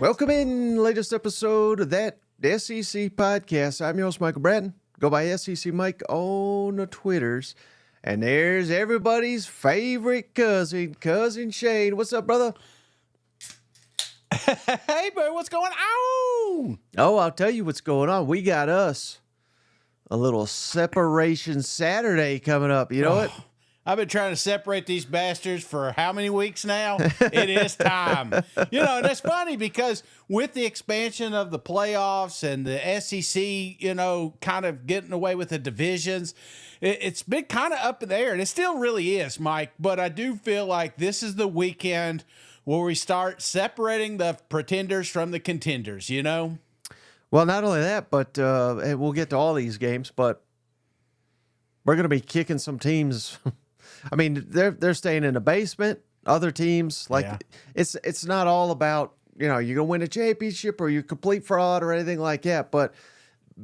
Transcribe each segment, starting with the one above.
Welcome in, latest episode of that SEC podcast. I'm your host, Michael Bratton. Go by SEC Mike on the Twitters. And there's everybody's favorite cousin Shane. What's up, brother? Hey, bro, what's going on? Oh, I'll tell you what's going on. We got us a little separation Saturday coming up. You know what? I've been trying to separate these bastards for how many weeks now? It is time. You know, and it's funny because with the expansion of the playoffs and the SEC, you know, kind of getting away with the divisions, it's been kind of up in the air, and it still really is, Mike. But I do feel like this is the weekend where we start separating the pretenders from the contenders, you know? Well, not only that, but and we'll get to all these games, but we're going to be kicking some teams. I mean, they're staying in the basement. Other teams, it's not all about, you know, you're going to win a championship or you complete fraud or anything like that. But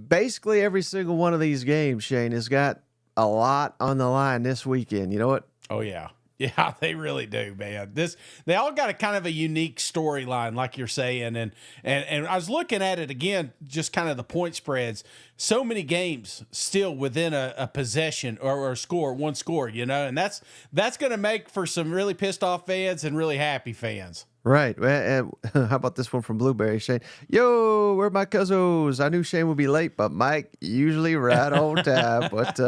basically every single one of these games, Shane, has got a lot on the line this weekend. You know what? Oh, yeah. Yeah, they really do, man. They all got a kind of a unique storyline, like you're saying, and I was looking at it again, just kind of the point spreads. So many games still within a possession or a score, one score, you know, and that's going to make for some really pissed off fans and really happy fans. Right. And how about this one from Blueberry, Shane? Yo, where are my cousins? I knew Shane would be late, but Mike usually right on time. But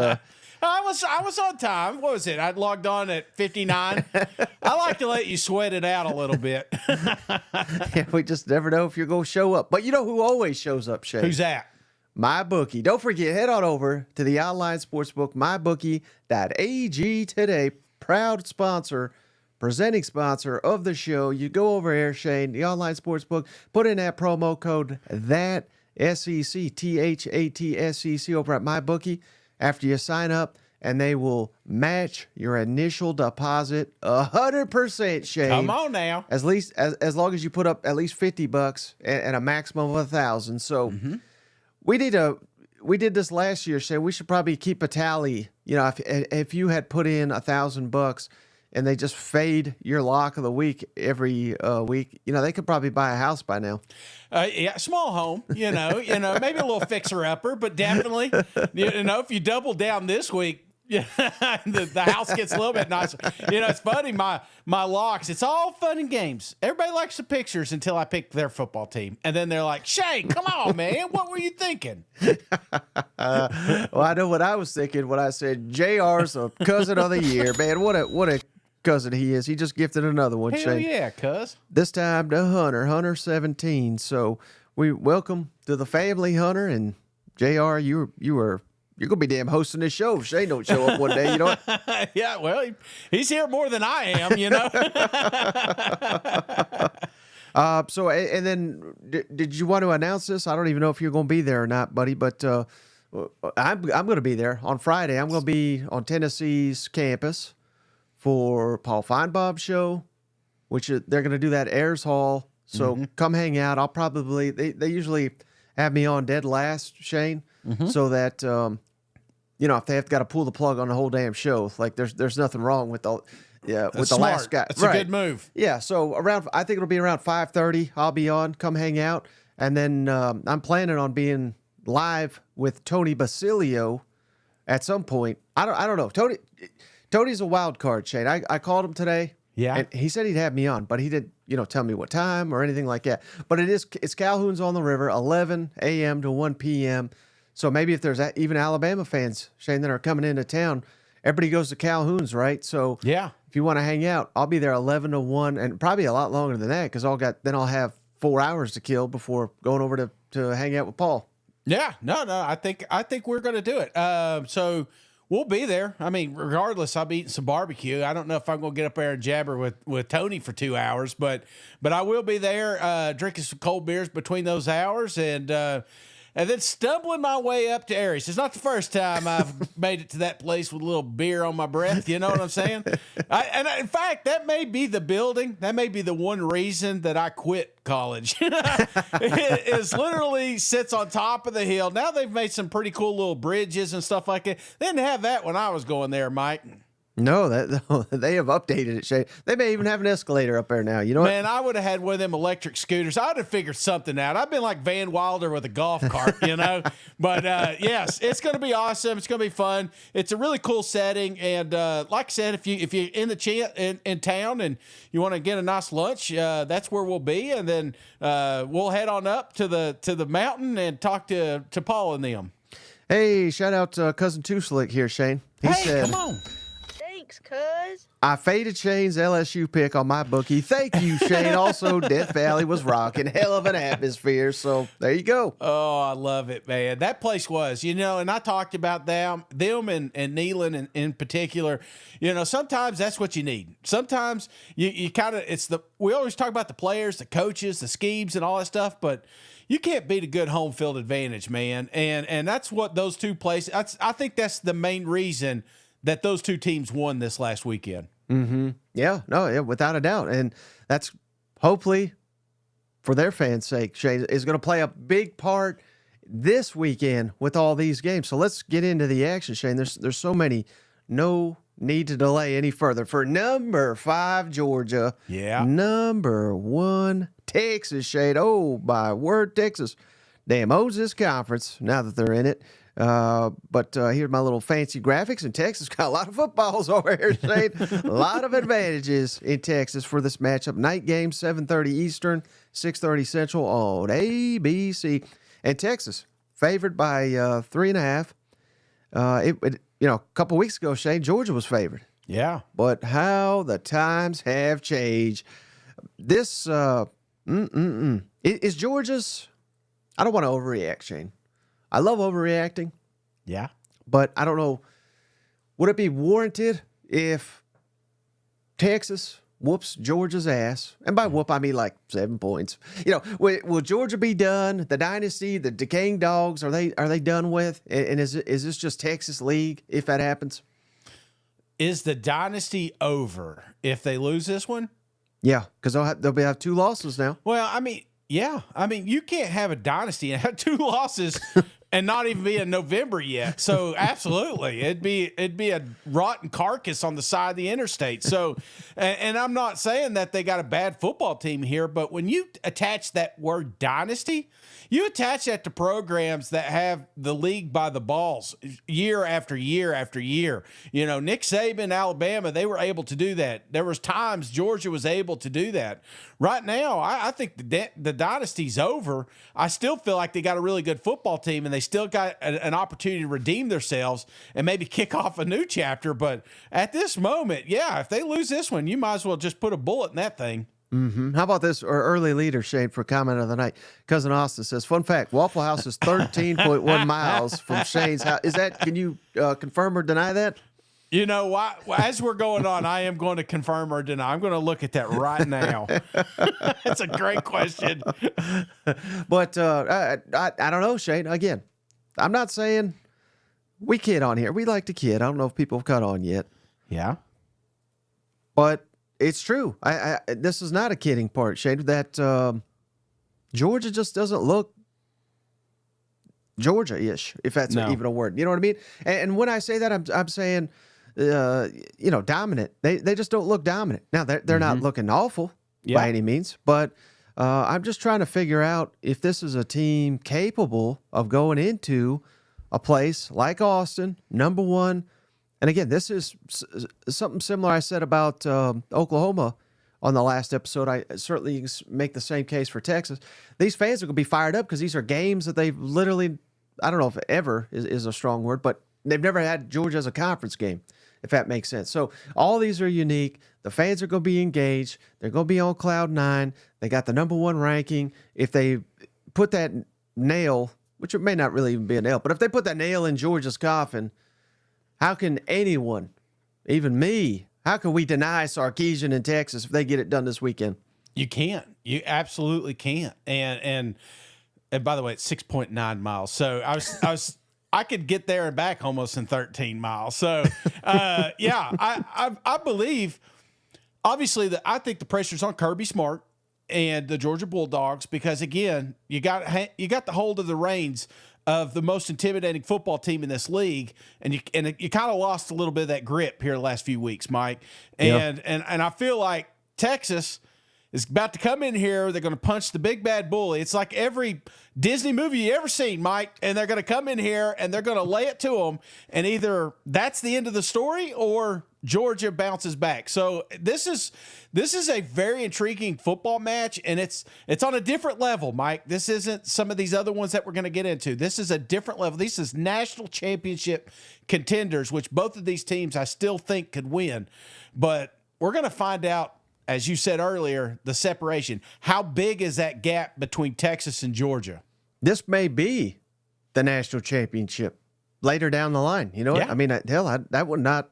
I was on time. What was it? I logged on at 59. I like to let you sweat it out a little bit. yeah, we just never know if you're going to show up. But you know who always shows up, Shane? Who's that? MyBookie. Don't forget, head on over to the online sportsbook, mybookie.ag today. Proud sponsor, presenting sponsor of the show. You go over here, Shane, the online sportsbook, put in that promo code, that SEC, THATSEC over at MyBookie. After you sign up, and they will match your initial deposit 100%, Shane. Come on now. As long as you put up at least $50 and a maximum of 1,000. So we did this last year, Shane. We should probably keep a tally. You know, if you had put in $1,000 and they just fade your lock of the week every week, you know, they could probably buy a house by now. Yeah, small home, you know, maybe a little fixer-upper, but definitely, you know, if you double down this week, the house gets a little bit nicer. You know, it's funny, my locks, it's all fun and games. Everybody likes the pictures until I pick their football team. And then they're like, Shane, come on, man, what were you thinking? Well, I know what I was thinking when I said JR's a cousin of the year. Man, what a cousin he is. He just gifted another one, Hell Shane. Yeah, cuz. This time to Hunter 17. So we welcome to the family, Hunter, and JR. You're gonna be damn hosting this show if Shane don't show up one day. You know what? Yeah, well, he's here more than I am. You know. So and then did you want to announce this? I don't even know if you're going to be there or not, buddy. But I'm going to be there on Friday. I'm going to be on Tennessee's campus for Paul Feinbaum's show, which they're going to do that Ayers Hall. So come hang out. I'll probably they usually have me on dead last, Shane, so that you know, if they have got to pull the plug on the whole damn show, like there's nothing wrong with the That's the smart. last guy. That's a good move. Yeah, so I think it'll be around 5:30. I'll be on. Come hang out, and then I'm planning on being live with Tony Basilio at some point. I don't know. Tony's a wild card, Shane. I called him today. Yeah. And he said he'd have me on, but he didn't, tell me what time or anything like that. But it's Calhoun's on the River, 11 a.m. to 1 p.m. So maybe if there's even Alabama fans, Shane, that are coming into town, everybody goes to Calhoun's, right? So yeah, if you want to hang out, I'll be there 11 to 1, and probably a lot longer than that because I'll have 4 hours to kill before going over to hang out with Paul. Yeah, no, I think we're going to do it. So we'll be there. I mean, regardless, I'll be eating some barbecue. I don't know if I'm going to get up there and jabber with Tony for 2 hours, but I will be there drinking some cold beers between those hours and then stumbling my way up to Aries. It's not the first time I've made it to that place with a little beer on my breath. You know what I'm saying? In fact, that may be the building. That may be the one reason that I quit college. It literally sits on top of the hill. Now they've made some pretty cool little bridges and stuff like that. They didn't have that when I was going there, Mike. No, that they have updated it, Shay. They may even have an escalator up there now. You know what? Man, I would have had one of them electric scooters. I would have figured something out. I've been like Van Wilder with a golf cart, you know. But yes, it's going to be awesome. It's going to be fun. It's a really cool setting, and like I said, if you're in the in town and you want to get a nice lunch, that's where we'll be, and then we'll head on up to the mountain and talk to Paul and them. Hey, shout out to Cousin Two Slick here, Shane. He said, come on. Thanks, cuz. I faded Shane's LSU pick on my bookie. Thank you, Shane. Also, Death Valley was rocking. Hell of an atmosphere. So there you go. Oh, I love it, man. That place was, you know, and I talked about them and Neyland in particular. You know, sometimes that's what you need. Sometimes you kind of, we always talk about the players, the coaches, the schemes, and all that stuff, but you can't beat a good home field advantage, man. And that's what those two places, I think that's the main reason that those two teams won this last weekend. Mm-hmm. Yeah, without a doubt. And that's hopefully for their fans' sake, Shane, is going to play a big part this weekend with all these games. So let's get into the action, Shane. There's so many. No need to delay any further. For number 5, Georgia. Yeah. Number 1, Texas, Shane. Oh, my word, Texas. Damn owns this conference now that they're in it. But here's my little fancy graphics. And Texas got a lot of footballs over here, Shane. A lot of advantages in Texas for this matchup. Night game, 7:30 Eastern, 6:30 Central on ABC. And Texas favored by 3.5. A couple weeks ago, Shane, Georgia was favored. Yeah. But how the times have changed. This is Georgia's. I don't want to overreact, Shane. I love overreacting. Yeah. But I don't know. Would it be warranted if Texas whoops Georgia's ass? And by whoop, I mean like 7 points. You know, will Georgia be done? The dynasty, the decaying dogs, are they done with? And is this just Texas League if that happens? Is the dynasty over if they lose this one? Yeah, because they'll have 2 losses now. Well, I mean, yeah. I mean, you can't have a dynasty and have 2 losses and not even be in November yet. So absolutely, it'd be a rotten carcass on the side of the interstate. So, and I'm not saying that they got a bad football team here, but when you attach that word dynasty, you attach that to programs that have the league by the balls year after year after year. You know, Nick Saban, Alabama, they were able to do that. There was times Georgia was able to do that. Right now, I think the dynasty's over. I still feel like they got a really good football team, and they still got an opportunity to redeem themselves and maybe kick off a new chapter. But at this moment, yeah, if they lose this one, you might as well just put a bullet in that thing. Mm-hmm. How about this early leader, Shane, for comment of the night? Cousin Austin says, fun fact, Waffle House is 13.1 miles from Shane's house. Is that, can you confirm or deny that? You know what? As we're going on, I am going to confirm or deny. I'm going to look at that right now. That's a great question. But I don't know, Shane. Again, I'm not saying we kid on here. We like to kid. I don't know if people have caught on yet. Yeah. But it's true. This is not a kidding part, Shane, that Georgia just doesn't look Georgia-ish, if that's even a word. You know what I mean? And when I say that, I'm saying, dominant. They just don't look dominant. Now, they're not looking awful by any means, but I'm just trying to figure out if this is a team capable of going into a place like Austin, number 1. And again, this is something similar I said about Oklahoma on the last episode. I certainly make the same case for Texas. These fans are going to be fired up because these are games that they've literally, I don't know if ever is a strong word, but they've never had Georgia as a conference game, if that makes sense. So all these are unique. The fans are going to be engaged. They're going to be on cloud 9. They got the number 1 ranking. If they put that nail, which it may not really even be a nail, but if they put that nail in Georgia's coffin, how can anyone, even me, how can we deny Sarkisian in Texas if they get it done this weekend? You can't. You absolutely can't. And by the way, it's 6.9 miles. So I could get there and back almost in 13 miles. So I believe obviously I think the pressure's on Kirby Smart. and the Georgia Bulldogs, because again, you got the hold of the reins of the most intimidating football team in this league, and you kind of lost a little bit of that grip here the last few weeks, Mike. And I feel like Texas is about to come in here. They're going to punch the big bad bully. It's like every Disney movie you ever seen, Mike, and they're going to come in here and they're going to lay it to them, and either that's the end of the story or Georgia bounces back. So this is a very intriguing football match, and it's on a different level, Mike. This isn't some of these other ones that we're going to get into. This is a different level. This is national championship contenders, which both of these teams I still think could win. But we're going to find out, as you said earlier, the separation. How big is that gap between Texas and Georgia? This may be the national championship later down the line. You know what? Yeah. I mean, that would not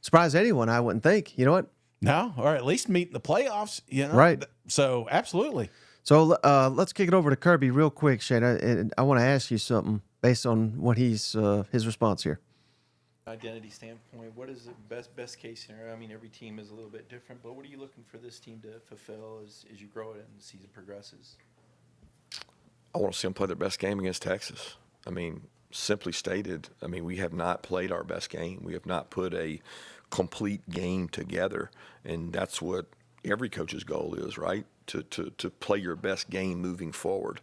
surprise anyone, I wouldn't think. You know what? No, or at least meet in the playoffs. You know? Right. So, absolutely. So let's kick it over to Kirby real quick, Shane. I want to ask you something based on what his response here. Identity standpoint, what is the best case scenario? I mean, every team is a little bit different, but what are you looking for this team to fulfill as you grow it and the season progresses? I want to see them play their best game against Texas. I mean, simply stated, I mean, we have not played our best game. We have not put a complete game together, and that's what every coach's goal is, right? To play your best game moving forward,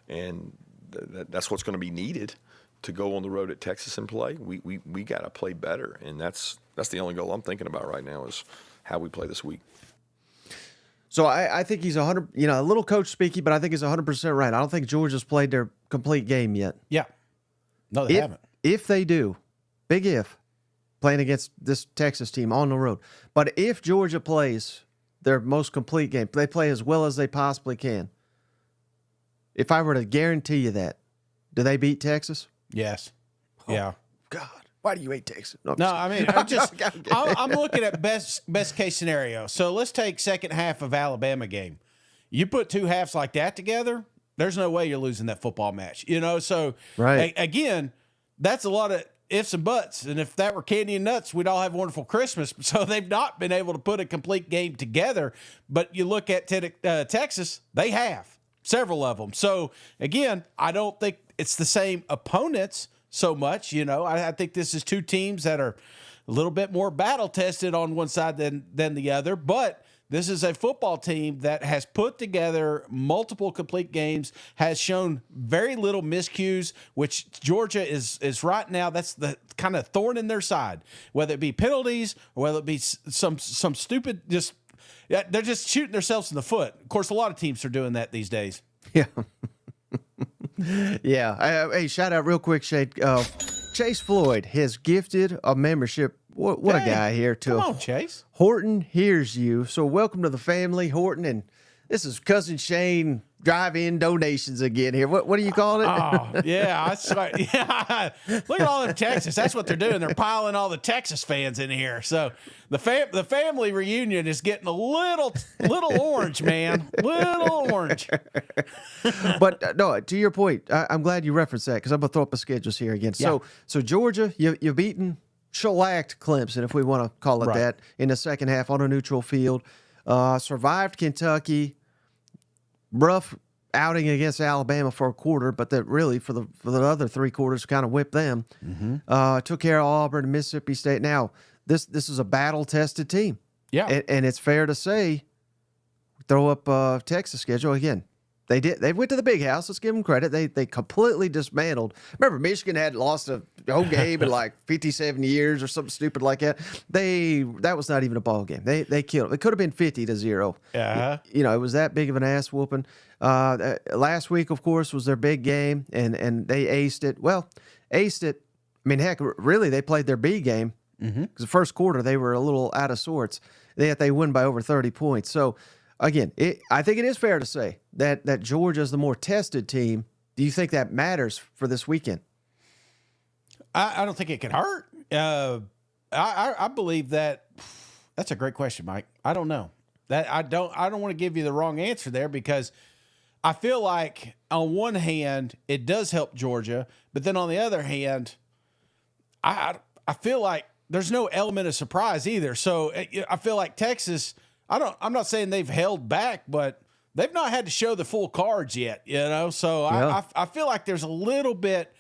and that's what's going to be needed to go on the road at Texas and play. We got to play better, and that's the only goal I'm thinking about right now is how we play this week. So I think he's 100. You know, a little coach speaky, but I think he's 100% right. I don't think Georgia's played their complete game yet. Yeah. No, they haven't. If they do, big if, playing against this Texas team on the road. But if Georgia plays their most complete game, they play as well as they possibly can. If I were to guarantee you that, do they beat Texas? Yes. Yeah. God, why do you hate Texas? No, I mean, I'm looking at best case scenario. So let's take second half of Alabama game. You put two halves like that together, there's no way you're losing that football match. You know, so right. Again, that's a lot of ifs and buts. And if that were candy and nuts, we'd all have a wonderful Christmas. So they've not been able to put a complete game together. But you look at Texas, they have several of them. So again, I don't think it's the same opponents so much. You know, I think this is two teams that are a little bit more battle tested on one side than the other. But this is a football team that has put together multiple complete games, has shown very little miscues, which Georgia is right now. That's the kind of thorn in their side, whether it be penalties or whether it be some stupid they're just shooting themselves in the foot. Of course, a lot of teams are doing that these days. Yeah. Yeah. Hey, shout out real quick, Shade. Chase Floyd has gifted a membership. What a guy here to Come on, Chase. Horton Hears You. So welcome to the family, Horton, and this is Cousin Shane drive-in donations again here. What do you call it? Oh, yeah, I swear. Yeah. Look at all in Texas. That's what they're doing. They're piling all the Texas fans in here. So the family reunion is getting a little orange, man. Little orange. But no, to your point, I'm glad you referenced that because I'm gonna throw up the schedules here again. Yeah. So Georgia, you've beaten shellacked Clemson, if we want to call it that, in the second half on a neutral field. Survived Kentucky. Rough outing against Alabama for a quarter, but that really for the other three quarters kind of whipped them. Mm-hmm. Took care of Auburn and Mississippi State. Now this is a battle-tested team. Yeah, and it's fair to say, throw up Texas schedule again. They did. They went to the big house. Let's give them credit. They completely dismantled. Remember, Michigan had lost a home game in like 57 years or something stupid like that. That was not even a ball game. They killed. It could have been 50-0. Yeah. You know, it was that big of an ass whooping. Last week, of course, was their big game, and they aced it. Well, aced it. I mean, heck, really, they played their B game because the first quarter they were a little out of sorts. They win by over 30 points. So. Again, I think it is fair to say that Georgia is the more tested team. Do you think that matters for this weekend? I don't think it can hurt. I believe that. That's a great question, Mike. I don't know. That I don't want to give you the wrong answer there because I feel like on one hand it does help Georgia, but then on the other hand, I feel like there's no element of surprise either. So I feel like Texas. I'm not saying they've held back, but they've not had to show the full cards yet, So Yeah. I feel like there's a little bit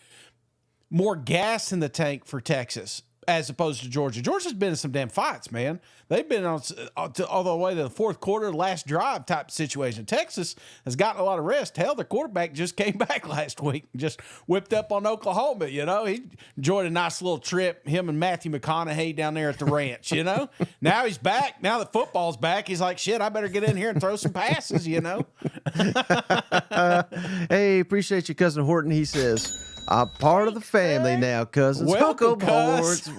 more gas in the tank for Texas as opposed to Georgia. Georgia's been in some damn fights, man. They've been all the way to the fourth quarter, last drive type situation. Texas has gotten a lot of rest. Hell, their quarterback just came back last week and just whipped up on Oklahoma, He enjoyed a nice little trip, him and Matthew McConaughey down there at the ranch, Now he's back. Now that football's back, he's like, shit, I better get in here and throw some passes, Hey, appreciate you, Cousin Horton. He says, I'm part of the family now, cousins. Welcome, cuz.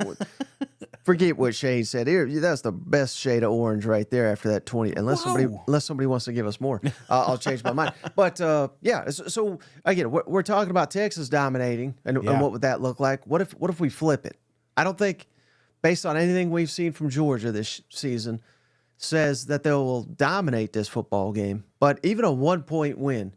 Forget what Shane said. Here, that's the best shade of orange right there after that 20. Unless somebody wants to give us more, I'll change my mind. But yeah, so again, we're talking about Texas dominating, and what would that look like? What if we flip it? I don't think, based on anything we've seen from Georgia this season, says that they will dominate this football game. But even a 1-point win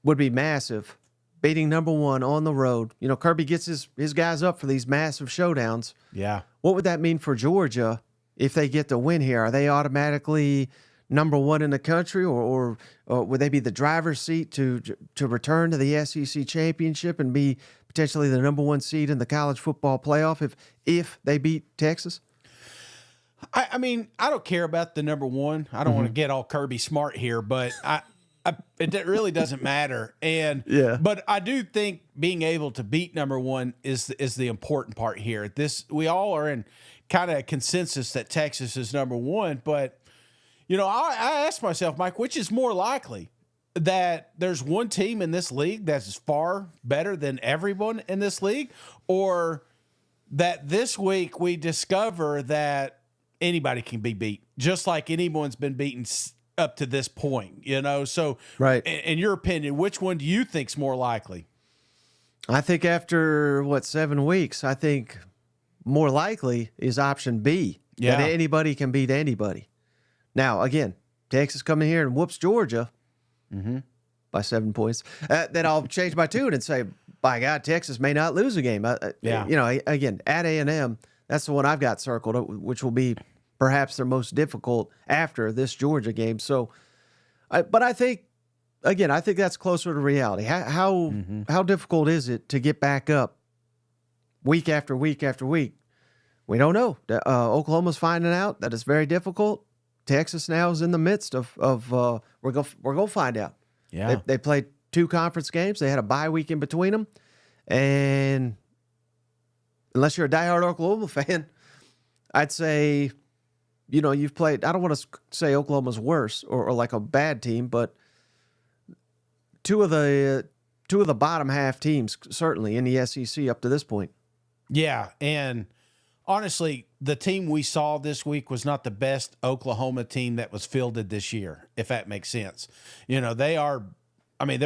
would be massive. Beating number one on the road. Kirby gets his guys up for these massive showdowns. Yeah. What would that mean for Georgia if they get the win here? Are they automatically number one in the country, or would they be the driver's seat to return to the SEC championship and be potentially the number one seed in the college football playoff if they beat Texas? I mean, I don't care about the number one. I don't want to get all Kirby smart here, but it really doesn't matter. But I do think being able to beat number one is the important part here. We all are in kind of a consensus that Texas is number one, but I asked myself, Mike, which is more likely, that there's one team in this league that's far better than everyone in this league, or that this week we discover that anybody can be beat, just like anyone's been beaten up to this point, So, right. In your opinion, which one do you think's more likely? I think after 7 weeks, I think more likely is option B. Yeah. That anybody can beat anybody. Now, again, Texas coming here and whoops Georgia by 7 points. Then I'll change my tune and say, by God, Texas may not lose a game. Again, at A&M, that's the one I've got circled, which will be perhaps their most difficult after this Georgia game. So, but I think that's closer to reality. How difficult is it to get back up week after week after week? We don't know. Oklahoma's finding out that it's very difficult. Texas now is in the midst of we're gonna find out. Yeah, they played 2 conference games. They had a bye week in between them, and unless you're a diehard Oklahoma fan, I'd say, you've played. I don't want to say Oklahoma's worse or like a bad team, but two of the bottom half teams certainly in the SEC up to this point. Yeah, and honestly, the team we saw this week was not the best Oklahoma team that was fielded this year, if that makes sense. They are. I mean,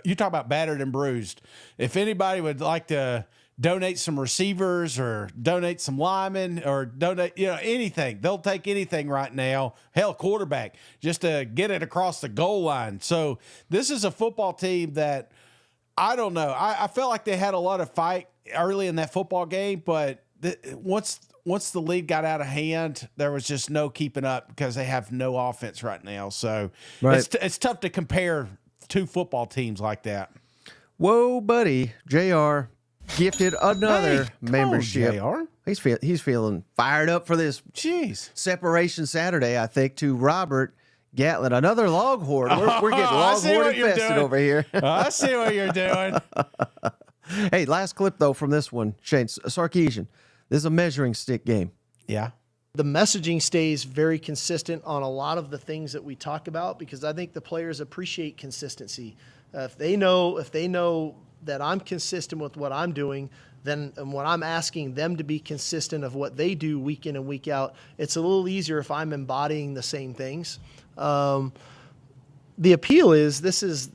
you talk about battered and bruised. If anybody would like to donate some receivers or donate some linemen or donate, anything, they'll take anything right now. Hell, quarterback, just to get it across the goal line. So this is a football team that I don't know. I felt like they had a lot of fight early in that football game, but once the lead got out of hand, there was just no keeping up because they have no offense right now. So it's tough to compare 2 football teams like that. Whoa, buddy, JR gifted another membership. JR. He's feeling fired up for this Separation Saturday, I think, to Robert Gatlin, another Longhorn. We're getting Longhorn infested over here. I see what you're doing. Hey, last clip, though, from this one, Shane Sarkisian. This is a measuring stick game. Yeah. The messaging stays very consistent on a lot of the things that we talk about, because I think the players appreciate consistency. If they know that I'm consistent with what I'm doing, then when I'm asking them to be consistent of what they do week in and week out, it's a little easier if I'm embodying the same things. The appeal is this is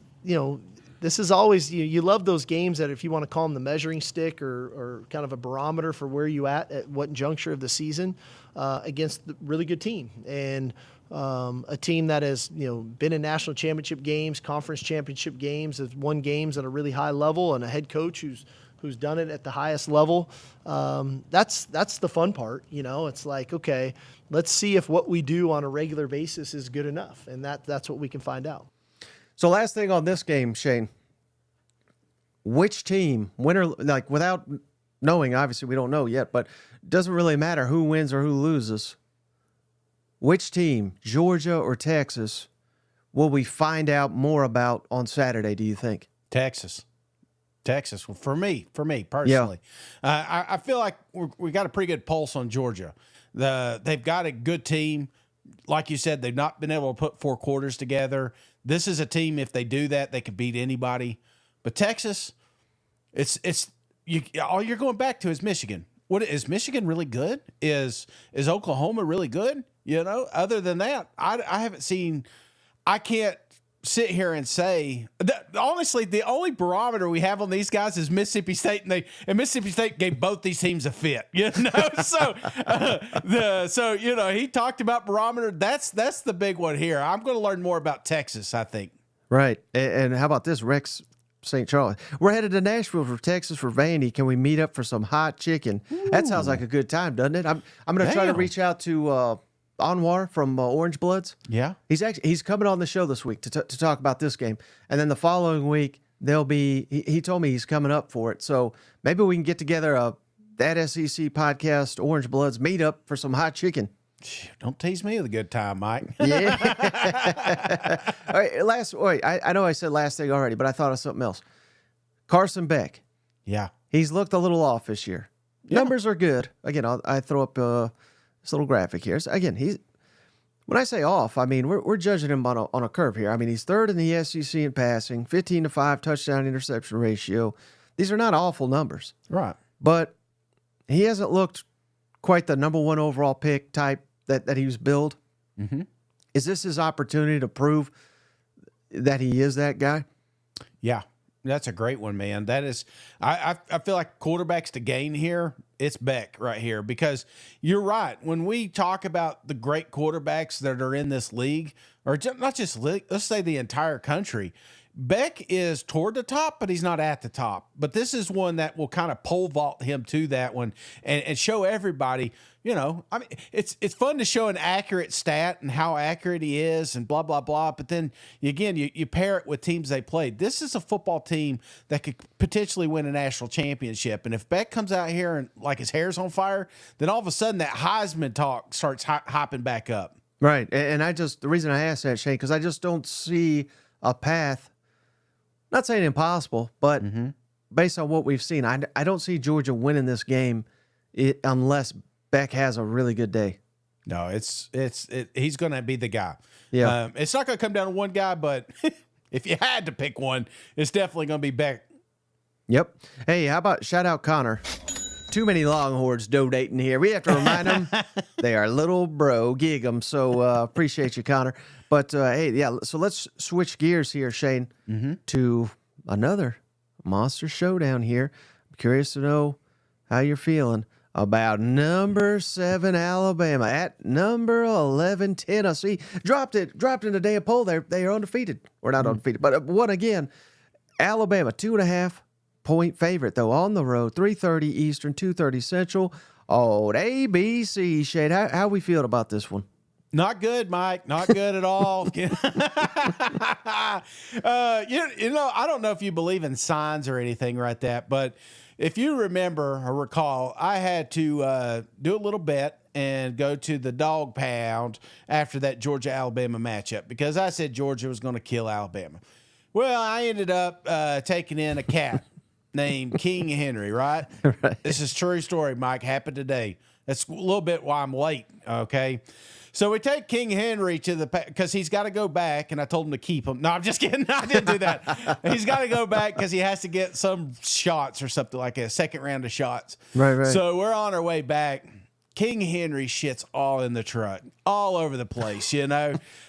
always, you love those games that, if you want to call them the measuring stick or kind of a barometer for where you at what juncture of the season, against a really good team. And a team that has been in national championship games, conference championship games, has won games at a really high level, and a head coach who's who's done it at the highest level. That's the fun part. It's like, okay, let's see if what we do on a regular basis is good enough. And that's what we can find out. So last thing on this game, Shane, which team, winner, like without knowing, obviously we don't know yet, but it doesn't really matter who wins or who loses. Which team, Georgia or Texas, will we find out more about on Saturday, do you think? Texas. Well, for me personally, I feel like we got a pretty good pulse on Georgia. They've got a good team. Like you said, they've not been able to put 4 quarters together. This is a team, if they do that, they could beat anybody. But Texas, all you're going back to is Michigan. What is Michigan really good? Is Oklahoma really good? Other than that, I haven't seen. I can't sit here and say that, honestly, the only barometer we have on these guys is Mississippi State, and Mississippi State gave both these teams a fit. So he talked about barometer. That's the big one here. I'm going to learn more about Texas, I think. Right, and how about this, Rex St. Charles? We're headed to Nashville for Texas for Vandy. Can we meet up for some hot chicken? Ooh. That sounds like a good time, doesn't it? I'm going to try to reach out to Anwar from Orange Bloods. Yeah, he's coming on the show this week to talk about this game, and then the following week they'll be. He told me he's coming up for it, so maybe we can get together that SEC podcast Orange Bloods meetup for some hot chicken. Don't tease me with a good time, Mike. Yeah. All right, I know I said last thing already, but I thought of something else. Carson Beck. Yeah, he's looked a little off this year. Yeah. Numbers are good. Again, I throw up this little graphic here. So again, when I say off, I mean we're judging him on a curve here. I mean, he's third in the SEC in passing, 15-5 touchdown interception ratio. These are not awful numbers, right? But he hasn't looked quite the number 1 overall pick type that he was billed. Mm-hmm. Is this his opportunity to prove that he is that guy? Yeah. That's a great one, man. That is, I feel like quarterbacks to gain here, it's Beck right here, because you're right. When we talk about the great quarterbacks that are in this league, or not just league, let's say the entire country, Beck is toward the top, but he's not at the top. But this is one that will kind of pole vault him to that one and show everybody, I mean, it's fun to show an accurate stat and how accurate he is and blah, blah, blah. But then, again, you pair it with teams they played. This is a football team that could potentially win a national championship. And if Beck comes out here and like his hair's on fire, then all of a sudden that Heisman talk starts hopping back up. Right. And the reason I asked that, Shane, because I just don't see a path. Not saying impossible, but based on what we've seen, I don't see Georgia winning this game unless Beck has a really good day. No, he's going to be the guy. Yeah, it's not going to come down to one guy, but if you had to pick one, it's definitely going to be Beck. Yep. Hey, how about shout out Connor? Too many Longhorns donating here. We have to remind them they are little bro gig 'em. So appreciate you, Connor. But hey, yeah. So let's switch gears here, Shane, to another monster showdown here. I'm curious to know how you're feeling about number 7 Alabama at number 11 Tennessee. Dropped in the day of poll. They are undefeated, or not undefeated, but won again. Alabama 2.5-point favorite though on the road. 3:30 Eastern, 2:30 Central. Oh, ABC. Shane, how we feel about this one? Not good, Mike. Not good at all. I don't know if you believe in signs or anything like that, but if you remember or recall, I had to do a little bet and go to the dog pound after that Georgia-Alabama matchup because I said Georgia was going to kill Alabama. Well, I ended up taking in a cat named King Henry, right? Right. This is a true story, Mike. Happened today. That's a little bit why I'm late, okay? So we take King Henry to because he's got to go back, and I told him to keep him. No, I'm just kidding. I didn't do that. He's got to go back because he has to get some shots or something like a second round of shots. Right. So we're on our way back. King Henry shits all in the truck, all over the place,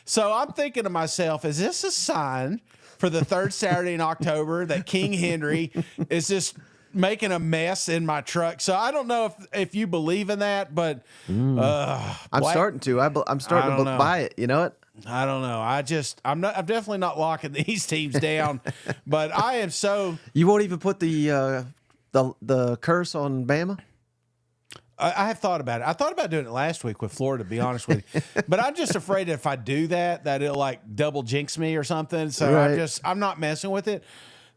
So I'm thinking to myself, is this a sign for the third Saturday in October that King Henry is just making a mess in my truck? So I don't know if you believe in that, but I'm starting to. I'm starting to buy it. You know what? I don't know. I'm definitely not locking these teams down, but I am so. You won't even put the the curse on Bama? I have thought about it. I thought about doing it last week with Florida, to be honest with you. But I'm just afraid that if I do that it'll like double jinx me or something. So Right. I'm not messing with it.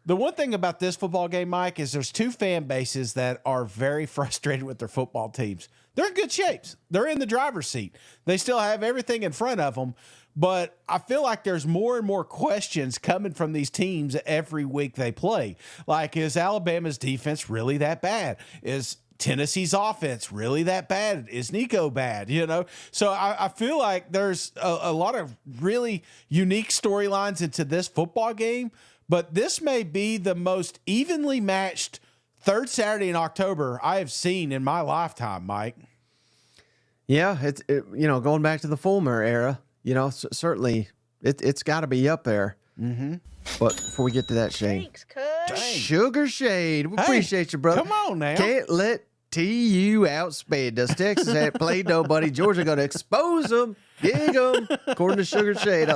The one thing about this football game, Mike, is there's two fan bases that are very frustrated with their football teams. They're in good shapes. They're in the driver's seat. They still have everything in front of them. But I feel like there's more and more questions coming from these teams every week they play. Like, is Alabama's defense really that bad? Is Tennessee's offense really that bad? Is Nico bad? You know, so I feel like there's a lot of really unique storylines into this football game, but this may be the most evenly matched third Saturday in October I have seen in my lifetime, Mike. Yeah, it's going back to the Fulmer era. Certainly it's got to be up there. Mm-hmm. But before we get to that, Shane, Thanks, cuz. Sugar Shade, we appreciate you, brother. Come on now. Can't let TU outspade us. Texas ain't played nobody. Georgia going to expose them, gig them, according to Sugar Shade.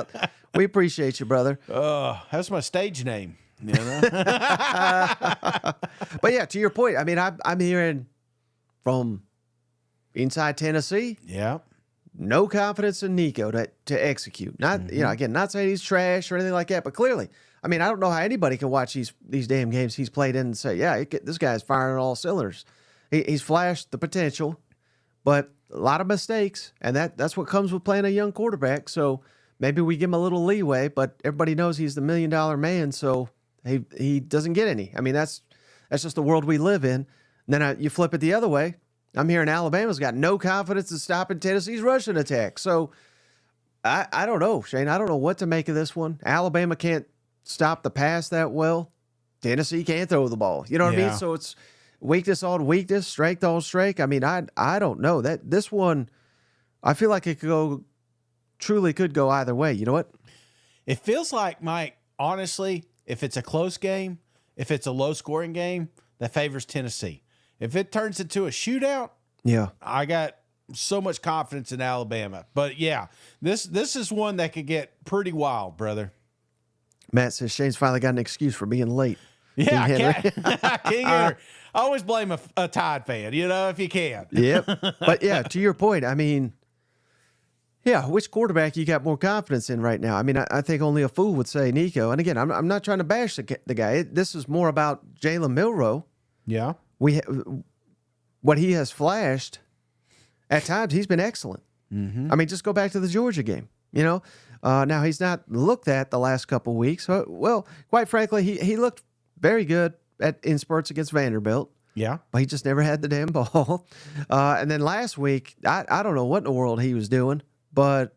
We appreciate you, brother. That's my stage name. You know? But yeah, to your point, I mean, I'm hearing from inside Tennessee, Yeah. no confidence in Nico to execute. Not again, not saying he's trash or anything like that, but clearly, I mean, I don't know how anybody can watch these damn games he's played in and say, yeah, this guy's firing on all cylinders. He's flashed the potential, but a lot of mistakes, and that's what comes with playing a young quarterback. So maybe we give him a little leeway, but everybody knows he's the $1 million man, so he doesn't get any. I mean, that's just the world we live in. And then you flip it the other way. I'm hearing Alabama's got no confidence in stopping Tennessee's rushing attack. So I don't know, Shane. I don't know what to make of this one. Alabama can't stop the pass that well. Tennessee can't throw the ball. You know what I mean? So it's weakness on weakness, strength on strength. I mean, I don't know. This one, I feel like it truly could go either way. You know what? It feels like, Mike, honestly, if it's a close game, if it's a low-scoring game, that favors Tennessee. If it turns into a shootout, Yeah. I got so much confidence in Alabama. but yeah, this is one that could get pretty wild, brother. Matt says Shane's finally got an excuse for being late. Yeah, King Henry. King Henry. I always blame a Tide fan, if you can. Yep. But yeah, to your point, I mean, yeah, which quarterback you got more confidence in right now? I mean, I think only a fool would say Nico. And again, I'm not trying to bash the guy. This is more about Jalen Milroe. Yeah. What he has flashed, at times he's been excellent. Mm-hmm. I mean, just go back to the Georgia game. Now he's not looked at the last couple of weeks. Well, quite frankly, he looked very good in spurts against Vanderbilt. Yeah. But he just never had the damn ball. And then last week, I don't know what in the world he was doing, but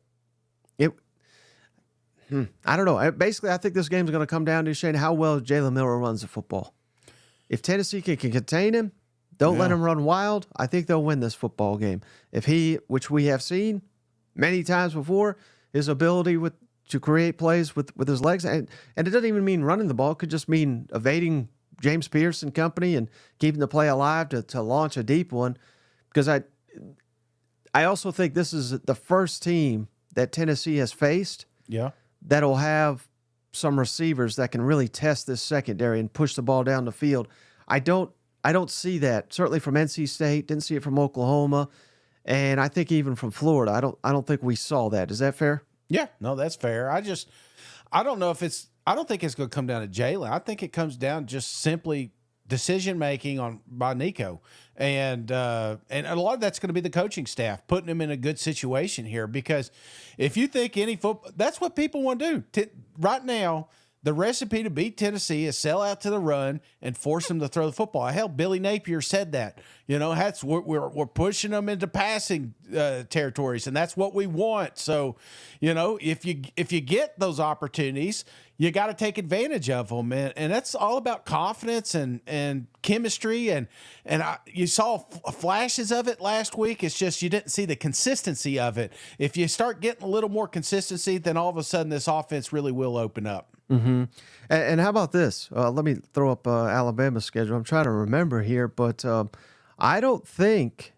I don't know. Basically, I think this game's going to come down to, Shane, how well Jalen Milroe runs the football. If Tennessee can contain him, don't let him run wild, I think they'll win this football game. If which we have seen many times before, his ability to create plays with his legs, and it doesn't even mean running the ball. It could just mean evading James Pierce and company and keeping the play alive to launch a deep one. Because I also think this is the first team that Tennessee has faced that'll have some receivers that can really test this secondary and push the ball down the field. I don't see that, certainly from NC State, didn't see it from Oklahoma, and I think even from Florida. I don't think we saw that. Is that fair? Yeah, no, that's fair. I don't know if I don't think it's going to come down to Jalen. I think it comes down just simply decision making by Nico, and a lot of that's going to be the coaching staff putting him in a good situation here. Because if you think any football, that's what people want to do right now. The recipe to beat Tennessee is sell out to the run and force them to throw the football. Hell, Billy Napier said that. We're pushing them into passing territories, and that's what we want. So, if you get those opportunities, you got to take advantage of them, and that's all about confidence and chemistry. And you saw flashes of it last week. It's just you didn't see the consistency of it. If you start getting a little more consistency, then all of a sudden this offense really will open up. Mm-hmm. And how about this? Let me throw up Alabama's schedule. I'm trying to remember here, but I don't think.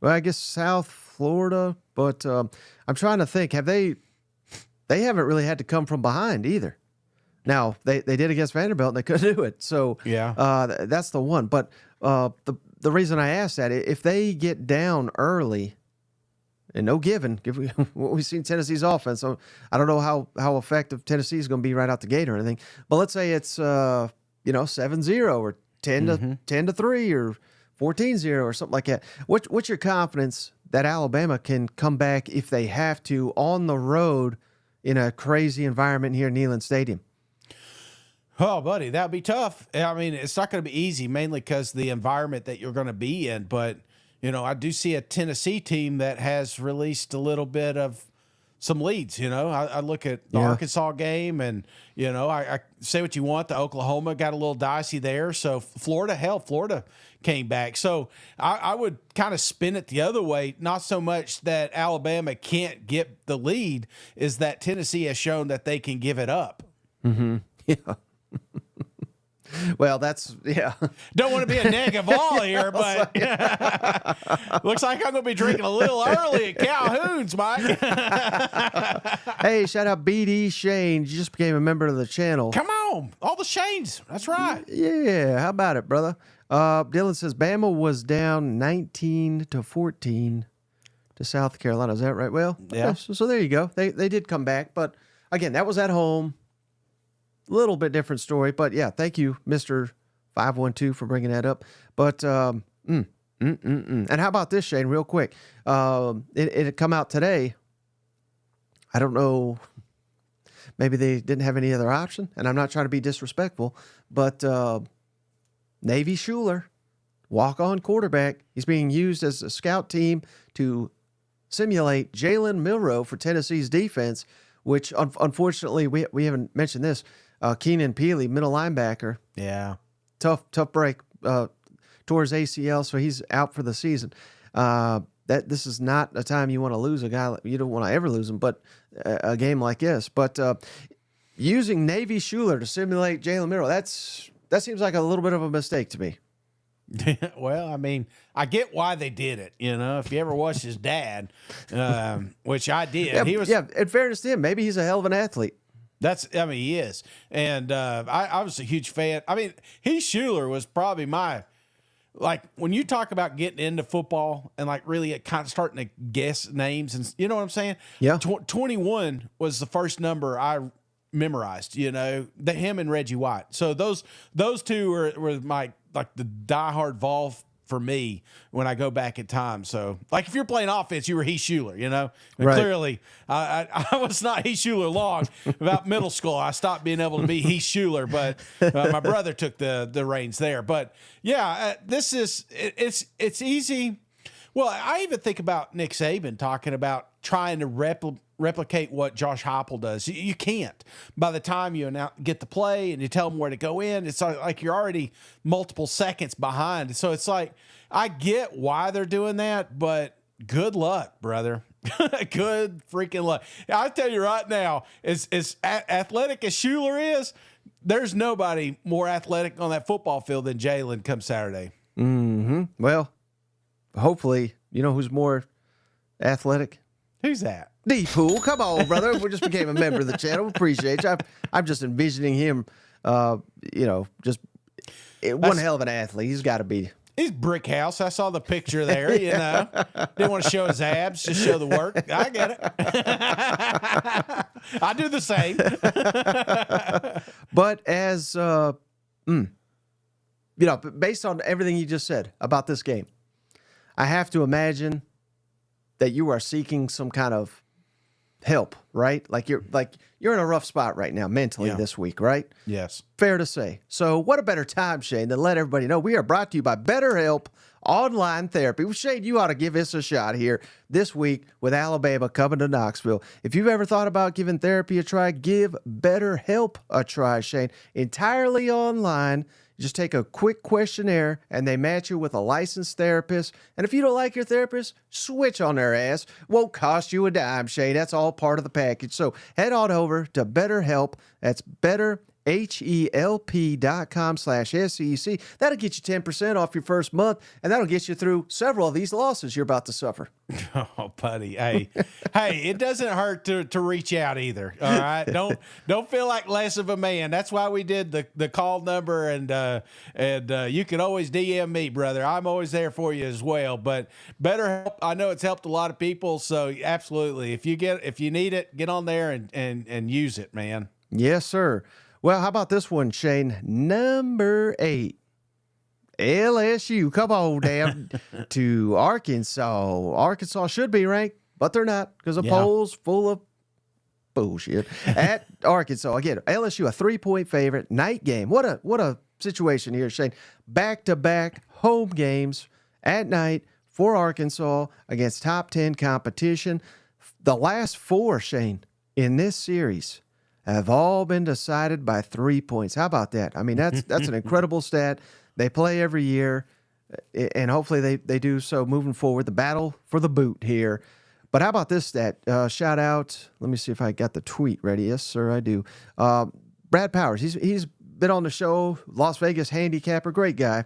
Well, I guess South Florida, but I'm trying to think. They haven't really had to come from behind either. Now they did against Vanderbilt and they couldn't do it. So that's the one. But the reason I asked that, if they get down early, and no given, what we've seen Tennessee's offense. So I don't know how effective Tennessee is going to be right out the gate or anything. But let's say it's 7-0 or 10-3 or 14-0 or something like that. What's your confidence that Alabama can come back if they have to on the road in a crazy environment here in Neyland Stadium? Oh, buddy, that'd be tough. I mean, it's not going to be easy, mainly because the environment that you're going to be in. But I do see a Tennessee team that has released a little bit of some leads. I look at the Arkansas game, and I say what you want. The Oklahoma got a little dicey there. So Florida came back. So I would kind of spin it the other way. Not so much that Alabama can't get the lead, is that Tennessee has shown that they can give it up. Mm-hmm. Yeah. Well, Don't want to be a negative all here, but looks like I'm going to be drinking a little early at Calhoun's, Mike. Hey, shout out BD Shane. You just became a member of the channel. Come on. All the Shanes. That's right. Yeah. How about it, brother? Dylan says Bama was down 19-14 to South Carolina. Is that right? Well, yeah. So there you go. They did come back, but again, that was at home. Little bit different story, but yeah, thank you, Mr. 512, for bringing that up. But and how about this, Shane? Real quick, it had come out today. I don't know. Maybe they didn't have any other option, and I'm not trying to be disrespectful, but Navy Schuler, walk-on quarterback, he's being used as a scout team to simulate Jalen Milroe for Tennessee's defense, which unfortunately we haven't mentioned this. Keenan Peely, middle linebacker. Yeah. Tough break, tore his ACL, so he's out for the season. This is not a time you want to lose a guy. You don't want to ever lose him, but a game like this. But using Navy Schuler to simulate Jalen Milroe, that seems like a little bit of a mistake to me. Well, I mean, I get why they did it. If you ever watched his dad, which I did, he was. Yeah, in fairness to him, maybe he's a hell of an athlete. He is. And I was a huge fan. I mean, Schuler was probably when you talk about getting into football and really kind of starting to guess names, and you know what I'm saying? Yeah. 21 was the first number I memorized, him and Reggie White. So those two were my, the diehard Vol for me when I go back in time. So if you're playing offense, you were Schuler, and right. Clearly I was not Schuler long. About middle school, I stopped being able to be Schuler, but my brother took the reins there. But yeah, it's easy. Well, I even think about Nick Saban talking about trying to replicate what Josh Heupel does. You can't. By the time you get the play and you tell them where to go in, it's like you're already multiple seconds behind. So it's I get why they're doing that, but good luck, brother. Good freaking luck. I tell you right now, as athletic as Schuler is, there's nobody more athletic on that football field than Jalen come Saturday. Mm-hmm. Well, hopefully, who's more athletic? Who's that? D-Pool. Come on, brother. We just became a member of the channel. Appreciate you. I'm just envisioning him, just one hell of an athlete. He's got to be. He's brick house. I saw the picture there, Didn't want to show his abs, just show the work. I get it. I do the same. But as, based on everything you just said about this game, I have to imagine that you are seeking some kind of help, right? You're in a rough spot right now mentally this week, right? Yes. Fair to say. So what a better time, Shane, than let everybody know we are brought to you by BetterHelp Online Therapy. Well, Shane, you ought to give us a shot here this week with Alabama coming to Knoxville. If you've ever thought about giving therapy a try, give BetterHelp a try, Shane. Entirely online. You just take a quick questionnaire, and they match you with a licensed therapist. And if you don't like your therapist, switch on their ass. Won't cost you a dime, Shane. That's all part of the package. So head on over to BetterHelp. That's BetterHelp. HELP.com/SEC. That'll get you 10% off your first month, and that'll get you through several of these losses you're about to suffer. Oh, buddy. Hey, it doesn't hurt to reach out either. All right. Don't feel like less of a man. That's why we did the call number, and you can always DM me, brother. I'm always there for you as well. But BetterHelp, I know it's helped a lot of people, so absolutely. If you need it, get on there and use it, man. Yes, sir. Well, how about this one, Shane? Number 8. LSU, come on down to Arkansas. Arkansas should be ranked, but they're not because the poll's full of bullshit. At Arkansas, again, LSU a 3-point favorite, night game. What a situation here, Shane. Back-to-back home games at night for Arkansas against top 10 competition. The last 4, Shane, in this series have all been decided by 3 points. How about that? I mean, that's an incredible stat. They play every year, and hopefully they do so moving forward. The battle for the boot here. But how about this stat? Shout out. Let me see if I got the tweet ready. Yes, sir, I do. Brad Powers. He's been on the show. Las Vegas handicapper. Great guy.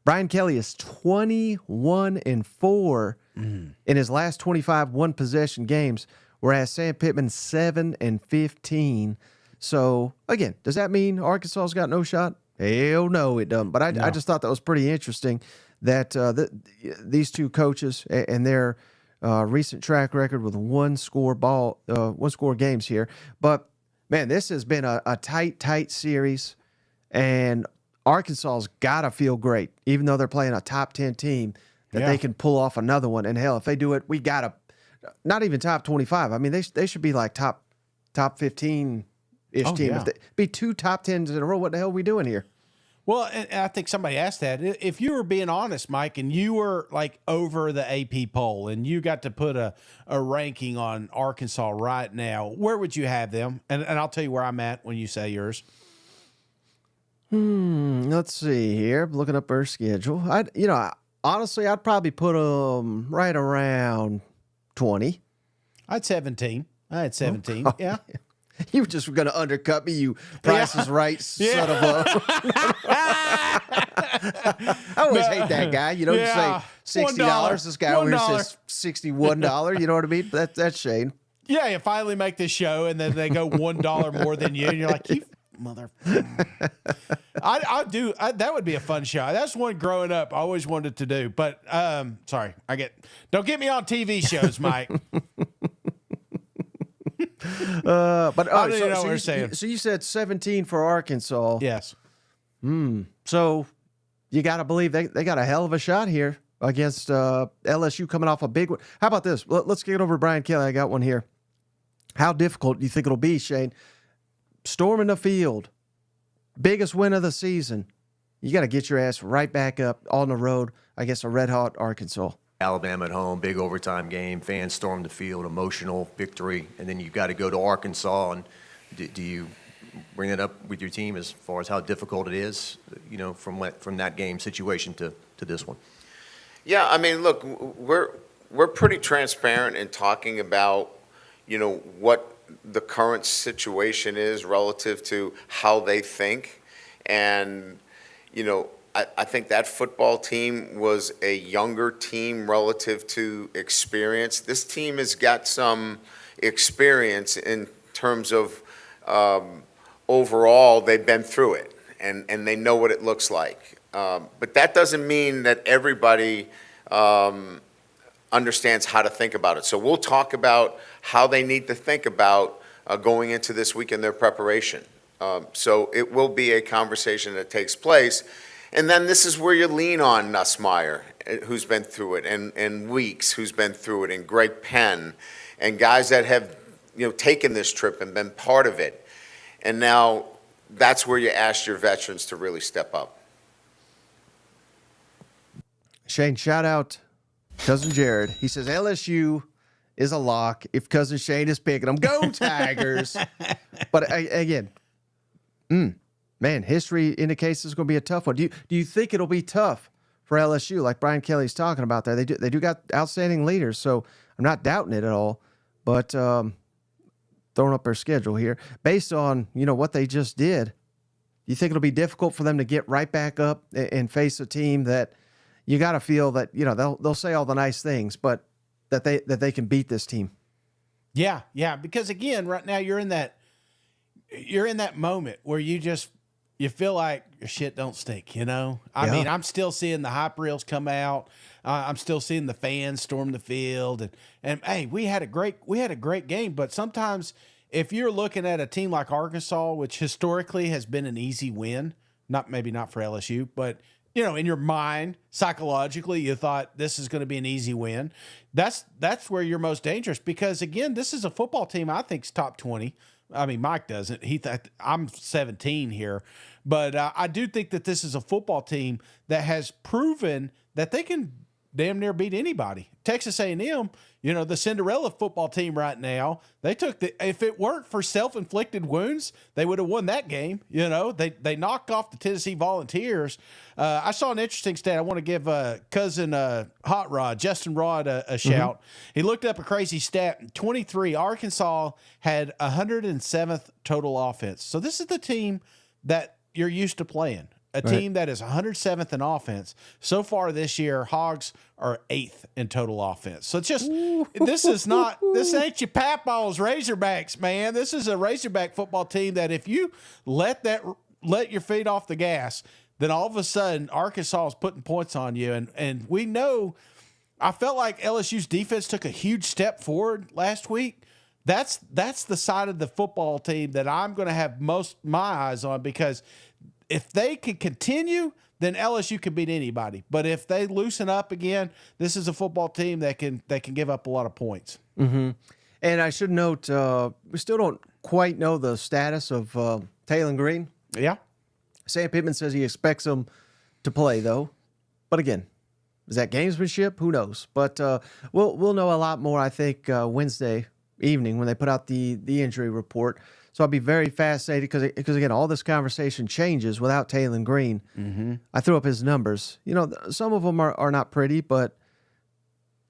Brian Kelly is 21-4 in his last 25 one-possession games, whereas Sam Pittman 7-15. So, again, does that mean Arkansas's got no shot? Hell no, it doesn't. But I just thought that was pretty interesting that these two coaches and their recent track record with one-score games here. But, man, this has been a tight series, and Arkansas's got to feel great, even though they're playing a top 10 team, that they can pull off another one. And, hell, if they do it, we got to – not even top 25. I mean, they should be like top 15 team. If they be 2 top 10s in a row, what the hell are we doing here? Well, and I think somebody asked that. If you were being honest, Mike, and you were like over the AP poll and you got to put a ranking on Arkansas right now, where would you have them? And I'll tell you where I'm at when you say yours. Let's see here. Looking up our schedule. Honestly, I'd probably put them right around 20. I'd 17. I had 17. Oh, yeah. You were just going to undercut me, you Price is Right son of a. I always hate that guy. You say $60. This guy over here says $61. You know what I mean? That's Shane. Yeah, you finally make this show, and then they go $1 more than you, and you're like, you mother. That would be a fun show. That's one growing up I always wanted to do. But sorry, don't get me on TV shows, Mike. But I don't know what you're saying. So you said 17 for Arkansas. Yes. So you got to believe they got a hell of a shot here against LSU coming off a big one. How about this? Let's get over to Brian Kelly. I got one here. How difficult do you think it'll be, Shane? Storming the field, biggest win of the season. You got to get your ass right back up on the road against a red-hot Arkansas. Alabama at home, big overtime game, fans storm the field, emotional victory, and then you've got to go to Arkansas. And do you bring that up with your team as far as how difficult it is, from that game situation to this one? Yeah, I mean, look, we're pretty transparent in talking about, what the current situation is relative to how they think, and I think that football team was a younger team relative to experience. This team has got some experience in terms of overall they've been through it and they know what it looks like. But that doesn't mean that everybody understands how to think about it. So we'll talk about how they need to think about going into this week in their preparation. So it will be a conversation that takes place. And then this is where you lean on Nussmeier, who's been through it, and Weeks, who's been through it, and Greg Penn, and guys that have taken this trip and been part of it. And now that's where you ask your veterans to really step up. Shane, shout out Cousin Jared. He says LSU is a lock if Cousin Shane is picking them. Go Tigers! But again, man, history indicates it's going to be a tough one. Do you think it'll be tough for LSU, like Brian Kelly's talking about there? They do got outstanding leaders, so I'm not doubting it at all. But throwing up their schedule here, based on what they just did you think it'll be difficult for them to get right back up and face a team that you got to feel that, you know, they'll say all the nice things, but that they can beat this team? Yeah, because again, right now you're in that moment where you feel like your shit don't stink, you know? I mean, I'm still seeing the hype reels come out. I'm still seeing the fans storm the field, and hey, we had a great game, but sometimes if you're looking at a team like Arkansas, which historically has been an easy win, maybe not for LSU, but you know, in your mind, psychologically, you thought this is going to be an easy win. That's where you're most dangerous, because again, this is a football team I think's top 20. I mean, Mike doesn't. I'm 17 here, but I do think that this is a football team that has proven that they can damn near beat anybody. Texas A&M, you know, the Cinderella football team right now, if it weren't for self-inflicted wounds, they would have won that game. You know, they knocked off the Tennessee Volunteers. I saw an interesting stat. I want to give cousin Hot Rod, Justin Rod, a shout. He looked up a crazy stat. In 23, Arkansas had 107th total offense. So this is the team that you're used to playing. A team that is 107th in offense. So far this year, Hogs are 8th in total offense. So it's just, this ain't your Papaw's Razorbacks, man. This is a Razorback football team that if you let your feet off the gas, then all of a sudden Arkansas is putting points on you. And we know, I felt like LSU's defense took a huge step forward last week. That's the side of the football team that I'm going to have most my eyes on, because if they can continue, then LSU can beat anybody. But if they loosen up again, this is a football team that can give up a lot of points. Mm-hmm. And I should note, we still don't quite know the status of Taylon Green. Yeah. Sam Pittman says he expects him to play, though. But again, is that gamesmanship? Who knows? But we'll know a lot more, I think, Wednesday evening when they put out the injury report. So I'll be very fascinated because again, all this conversation changes without Taylon Green. Mm-hmm. I threw up his numbers. You know, some of them are not pretty, but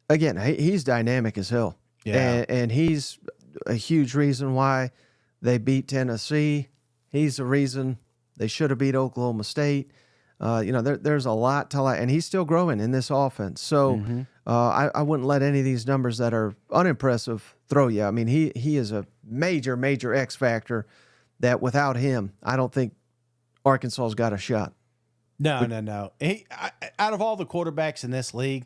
again, he's dynamic as hell. Yeah. And he's a huge reason why they beat Tennessee. He's the reason they should have beat Oklahoma State. You know, there's a lot to like, and he's still growing in this offense. So I wouldn't let any of these numbers that are unimpressive throw you. I mean, he is a major X factor that without him, I don't think Arkansas's got a shot. No. Out of all the quarterbacks in this league,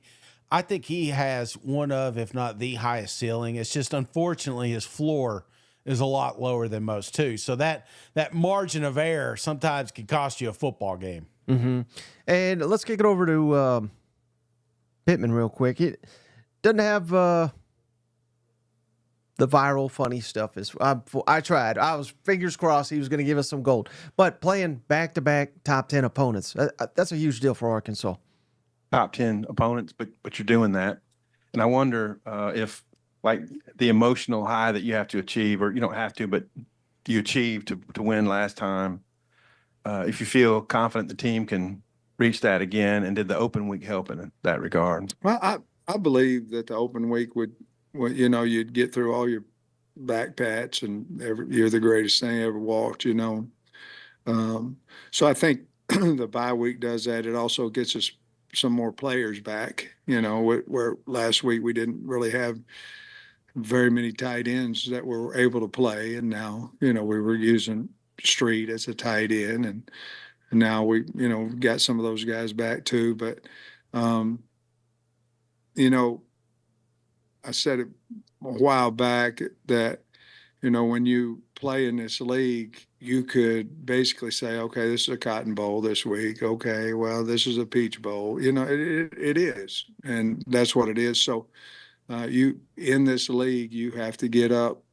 I think he has one of, if not the highest ceiling. It's just, unfortunately, his floor is a lot lower than most too. So that margin of error sometimes can cost you a football game. Mm-hmm. And let's kick it over to Pittman real quick. It doesn't have the viral funny stuff. I tried. I was fingers crossed he was going to give us some gold. But playing back-to-back top 10 opponents, that's a huge deal for Arkansas. Top 10 opponents, but you're doing that. And I wonder if, like, the emotional high that you have to achieve, or you don't have to, but you achieved to win last time, if you feel confident the team can reach that again, and did the open week help in that regard? Well, I believe that the open week would, you know, you'd get through all your back pats and you're the greatest thing ever walked, you know. So I think the bye week does that. It also gets us some more players back, you know, where last week we didn't really have very many tight ends that were able to play. And now, you know, we were using Street as a tight end, and now we, you know, got some of those guys back too. But, you know, I said it a while back that, you know, when you play in this league, you could basically say, okay, this is a Cotton Bowl this week. Okay, well, this is a Peach Bowl. You know, it is, and that's what it is. So you, in this league, you have to get up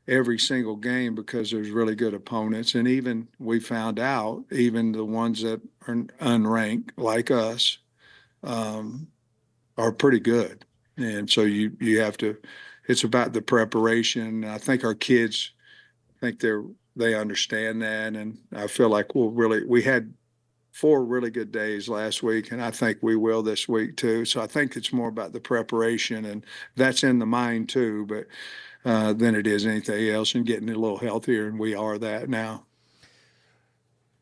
every single game because there's really good opponents. And even we found out, even the ones that are unranked like us are pretty good. And so you have to, it's about the preparation. I think our kids think they understand that. And I feel like we had 4 really good days last week, and I think we will this week too. So I think it's more about the preparation, and that's in the mind too, but than it is anything else, and getting a little healthier. And we are that now.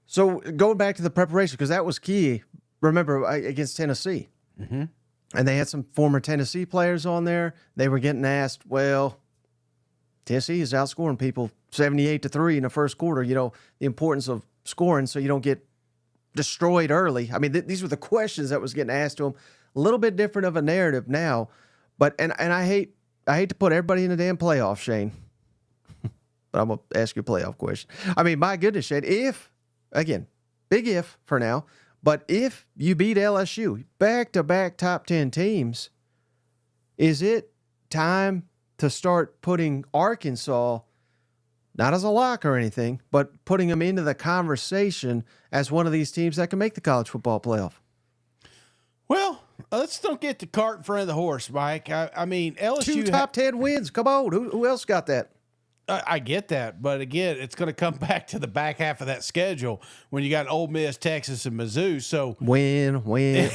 So going back to the preparation, because that was key, remember, against Tennessee. Mm-hmm. And they had some former Tennessee players on there. They were getting asked, well, Tennessee is outscoring people 78-3 in the first quarter. You know, the importance of scoring so you don't get destroyed early. I mean, these were the questions that was getting asked to them. A little bit different of a narrative now. But and I hate to put everybody in the damn playoff, Shane. But I'm going to ask you a playoff question. I mean, my goodness, Shane, again, big if for now, but if you beat LSU, back-to-back top 10 teams, is it time to start putting Arkansas, not as a lock or anything, but putting them into the conversation as one of these teams that can make the college football playoff? Well, let's don't get the cart in front of the horse, Mike. I mean, LSU 2 top 10 wins. Come on. Who else got that? I get that, but again, it's going to come back to the back half of that schedule when you got Ole Miss, Texas, and Mizzou. So win. Hey,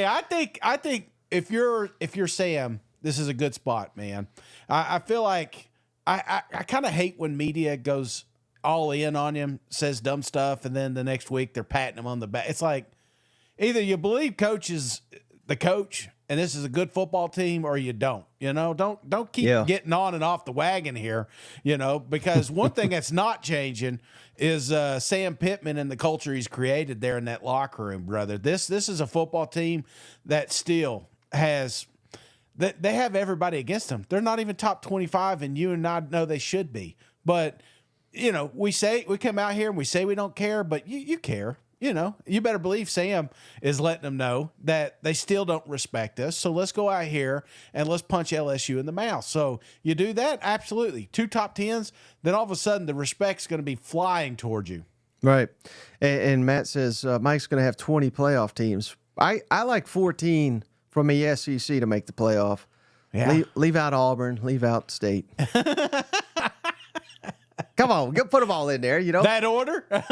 I think if you're Sam, this is a good spot, man. I feel like I kind of hate when media goes all in on him, says dumb stuff, and then the next week they're patting him on the back. It's like either you believe coach is the coach and this is a good football team, or you don't. You know, don't keep getting on and off the wagon here, you know, because one thing that's not changing is Sam Pittman and the culture he's created there in that locker room, brother. This is a football team that still has they have everybody against them. They're not even top 25, and you and I know they should be. But, you know, we come out here and we say we don't care, but you care. You know, you better believe Sam is letting them know that they still don't respect us. So let's go out here and let's punch LSU in the mouth. So you do that? Absolutely. 2 top 10s, then all of a sudden the respect's going to be flying towards you. Right. And Matt says Mike's going to have 20 playoff teams. I like 14 from the SEC to make the playoff. Yeah. Leave out Auburn, leave out State. Come on, go put them all in there, you know? That order? And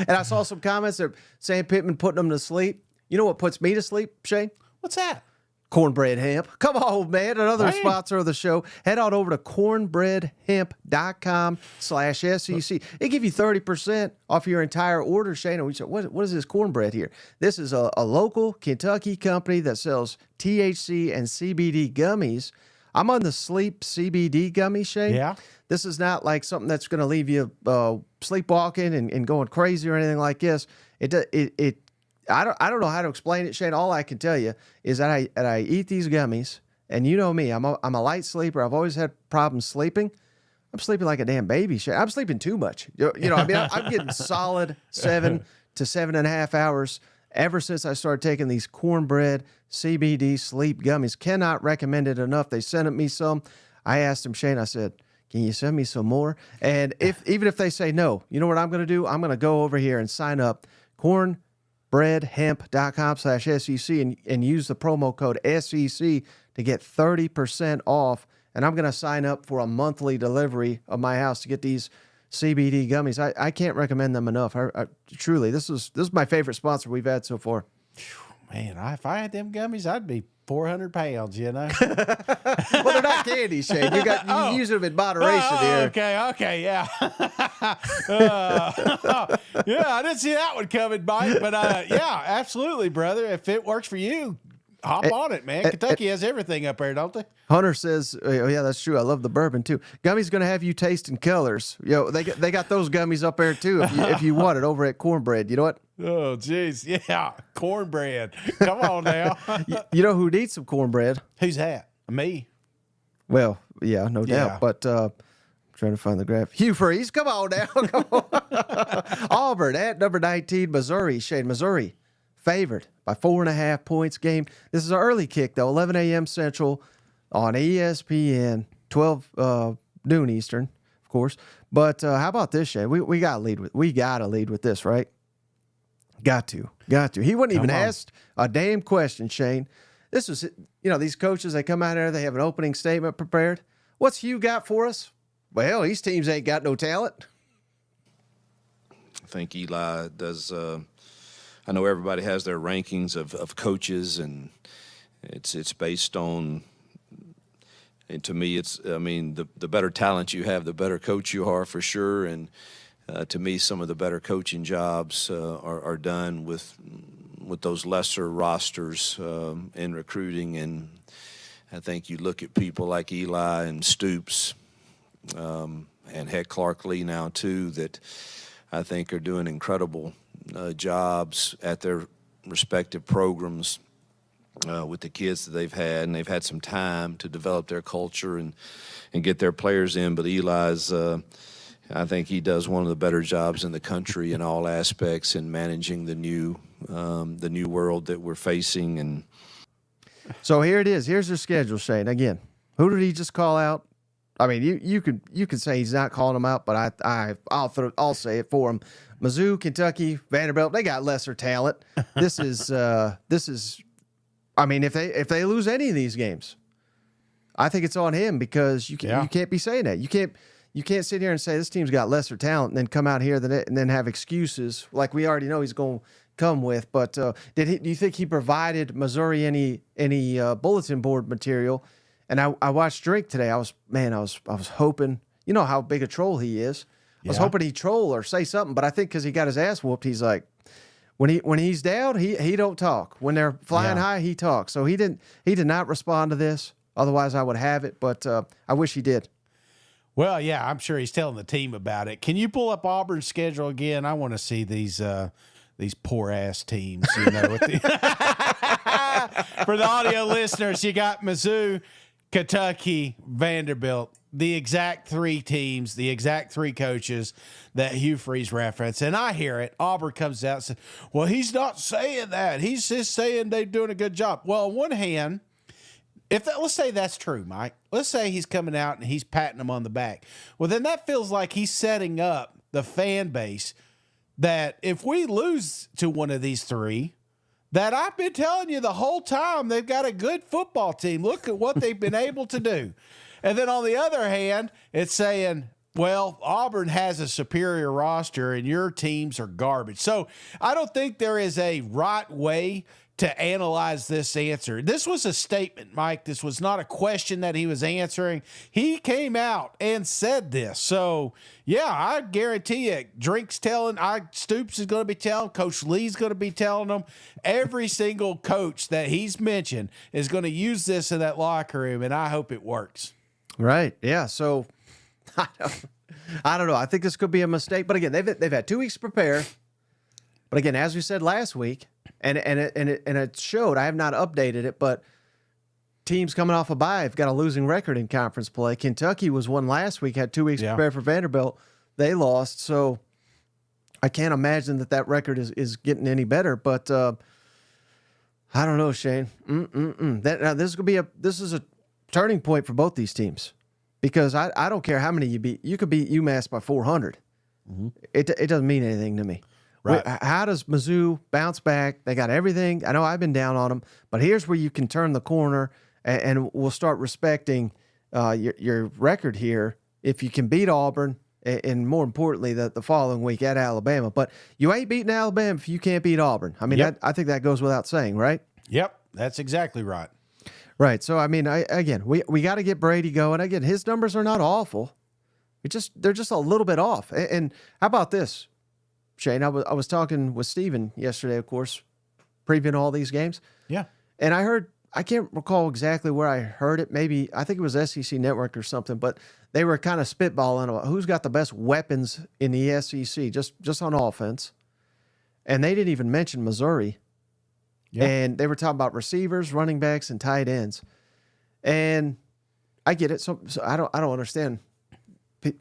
I saw some comments that Sam Pittman putting them to sleep. You know what puts me to sleep, Shane? What's that? Cornbread hemp. Come on, man. Another sponsor of the show. Head on over to cornbreadhemp.com/SEC. It give you 30% off your entire order, Shane. And we said, what is this cornbread here? This is a local Kentucky company that sells THC and CBD gummies. I'm on the sleep CBD gummy, Shane. Yeah. This is not like something that's going to leave you sleepwalking and going crazy or anything like this. I don't know how to explain it, Shane. All I can tell you is that I eat these gummies, and you know me, I'm a light sleeper. I've always had problems sleeping. I'm sleeping like a damn baby, Shane. I'm sleeping too much. You know, I mean, I'm getting solid 7 to 7.5 hours ever since I started taking these cornbread CBD sleep gummies. Cannot recommend it enough. They sent me some. I asked them, Shane, I said, can you send me some more? And even if they say no, you know what I'm going to do? I'm going to go over here and sign up cornbreadhemp.com/SEC and use the promo code SEC to get 30% off. And I'm going to sign up for a monthly delivery of my house to get these CBD gummies. I can't recommend them enough. I truly, this is my favorite sponsor we've had so far. Man, if I had them gummies, I'd be 400 pounds, you know? Well, they're not candy, Shane. You use them in moderation here. Okay, yeah. Yeah, I didn't see that one coming, Mike. But, yeah, absolutely, brother. If it works for you, hop on it, man. Kentucky has everything up there, don't they? Hunter says, oh, yeah, that's true. I love the bourbon, too. Gummy's going to have you tasting colors. They got those gummies up there, too, if you want it, over at Cornbread. You know what? Oh, jeez. Yeah, cornbread. Come on now. You know who needs some cornbread? Who's that? Me. Well, yeah, no doubt. But I'm trying to find the graph. Hugh Freeze, come on now. Come on. Auburn at number 19, Missouri. Shane, Missouri favored by 4.5 points game. This is an early kick, though, 11 a.m. Central on ESPN, 12 noon Eastern, of course. But how about this, Shane? We got to lead with this, right? Got to. He wasn't even asked a damn question, Shane. This was, these coaches, they come out there, they have an opening statement prepared. What's Hugh got for us? Well, these teams ain't got no talent. I think Eli does. I know everybody has their rankings of coaches, and it's based on And to me, the better talent you have, the better coach you are for sure. And to me, some of the better coaching jobs are done with those lesser rosters in recruiting. And I think you look at people like Eli and Stoops, and heck, Clark Lee now too, that I think are doing incredible jobs at their respective programs with the kids that they've had, and they've had some time to develop their culture and get their players in. But Eli's, I think he does one of the better jobs in the country in all aspects in managing the new world that we're facing. And so here it is. Here's your schedule, Shane. Again, who did he just call out? I mean, you could say he's not calling them out, but I'll say it for him. Mizzou, Kentucky, Vanderbilt, they got lesser talent. This is I mean, if they lose any of these games, I think it's on him, because you can't be saying that. You can't sit here and say this team's got lesser talent and then come out here and then have excuses like we already know he's going to come with. But do you think he provided Missouri any bulletin board material? And I watched Drake today. I was hoping, you know how big a troll he is. I was hoping he'd troll or say something, but I think because he got his ass whooped, he's like, when he's down, he don't talk. When they're flying high, he talks. So he did not respond to this. Otherwise, I would have it, but I wish he did. Well, yeah, I'm sure he's telling the team about it. Can you pull up Auburn's schedule again? I want to see these poor ass teams. You know, with for the audio listeners, you got Mizzou, Kentucky, Vanderbilt, the exact three teams, the exact three coaches that Hugh Freeze referenced. And I hear it. Auburn comes out and says, well, he's not saying that. He's just saying they're doing a good job. Well, on one hand, let's say that's true, Mike. Let's say he's coming out and he's patting them on the back. Well, then that feels like he's setting up the fan base that if we lose to one of these three, that I've been telling you the whole time, they've got a good football team. Look at what they've been able to do. And then on the other hand, it's saying, well, Auburn has a superior roster and your teams are garbage. So I don't think there is a right way to analyze this answer. This was a statement, Mike. This was not a question that he was answering. He came out and said this. So, yeah, I guarantee you, Stoops is going to be telling, Coach Lee's going to be telling them. Every single coach that he's mentioned is going to use this in that locker room, and I hope it works. Right. Yeah. So, I don't know. I think this could be a mistake. But again, they've had 2 weeks to prepare. But again, as we said last week, and it showed, I have not updated it, but teams coming off a bye have got a losing record in conference play. Kentucky was one last week, had 2 weeks to prepare for Vanderbilt. They lost. So I can't imagine that record is getting any better. But I don't know, Shane. This is a turning point for both these teams, because I don't care how many you beat. You could beat UMass by 400. Mm-hmm. It doesn't mean anything to me. Right. How does Mizzou bounce back? They got everything. I know I've been down on them, but here's where you can turn the corner, and we'll start respecting your record here if you can beat Auburn, and more importantly, the following week at Alabama. But you ain't beating Alabama if you can't beat Auburn. I mean, I think that goes without saying, right? Yep, that's exactly right. Right. So, I mean, we got to get Brady going. Again, his numbers are not awful. They're just a little bit off. And how about this, Shane? I was talking with Steven yesterday, of course, previewing all these games. Yeah. And I can't recall exactly where I heard it. Maybe, I think it was SEC Network or something, but they were kind of spitballing about who's got the best weapons in the SEC, just on offense. And they didn't even mention Missouri. Yeah. And they were talking about receivers, running backs, and tight ends. And I get it. So I don't understand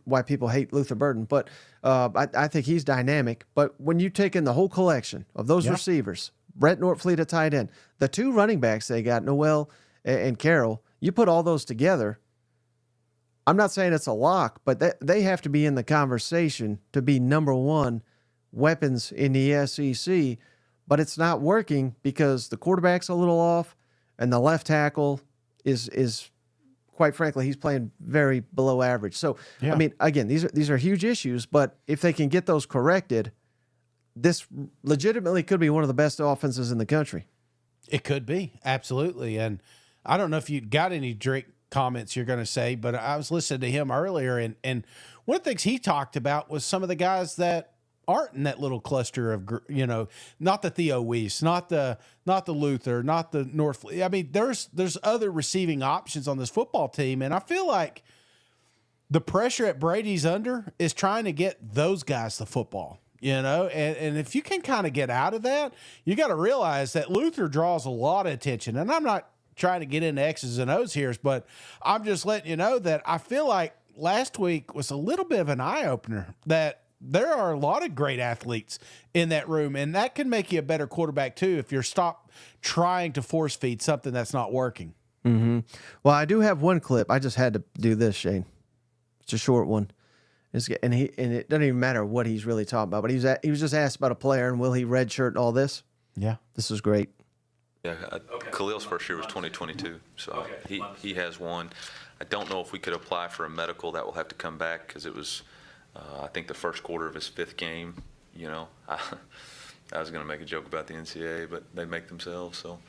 why people hate Luther Burden, but I think he's dynamic. But when you take in the whole collection of those receivers, Brett Nortfleet at tight end, the 2 running backs they got, Noel and Carroll, you put all those together, I'm not saying it's a lock, but they have to be in the conversation to be number 1 weapons in the SEC. But it's not working because the quarterback's a little off, and the left tackle is quite frankly, he's playing very below average. So, I mean, again, these are huge issues, but if they can get those corrected, this legitimately could be one of the best offenses in the country. It could be, absolutely. And I don't know if you got any Drake comments you're going to say, but I was listening to him earlier, and one of the things he talked about was some of the guys that aren't in that little cluster of, not the Theo Weiss, not the Luther, not the North. I mean, there's other receiving options on this football team, and I feel like the pressure at Brady's under is trying to get those guys the football. And if you can kind of get out of that, you got to realize that Luther draws a lot of attention. And I'm not trying to get into X's and O's here, but I'm just letting you know that I feel like last week was a little bit of an eye-opener that there are a lot of great athletes in that room, and that can make you a better quarterback too if you're stop trying to force feed something that's not working. Mm-hmm. Well, I do have one clip. I just had to do this, Shane. It's a short one. And it doesn't even matter what he's really talking about, but he was just asked about a player and will he redshirt and all this. Yeah, this is great. Yeah, Khalil's first year was 2022, so he has one. I don't know if we could apply for a medical. That will have to come back because it was, I think, the first quarter of his 5th game. I was going to make a joke about the NCAA, but they make themselves, so.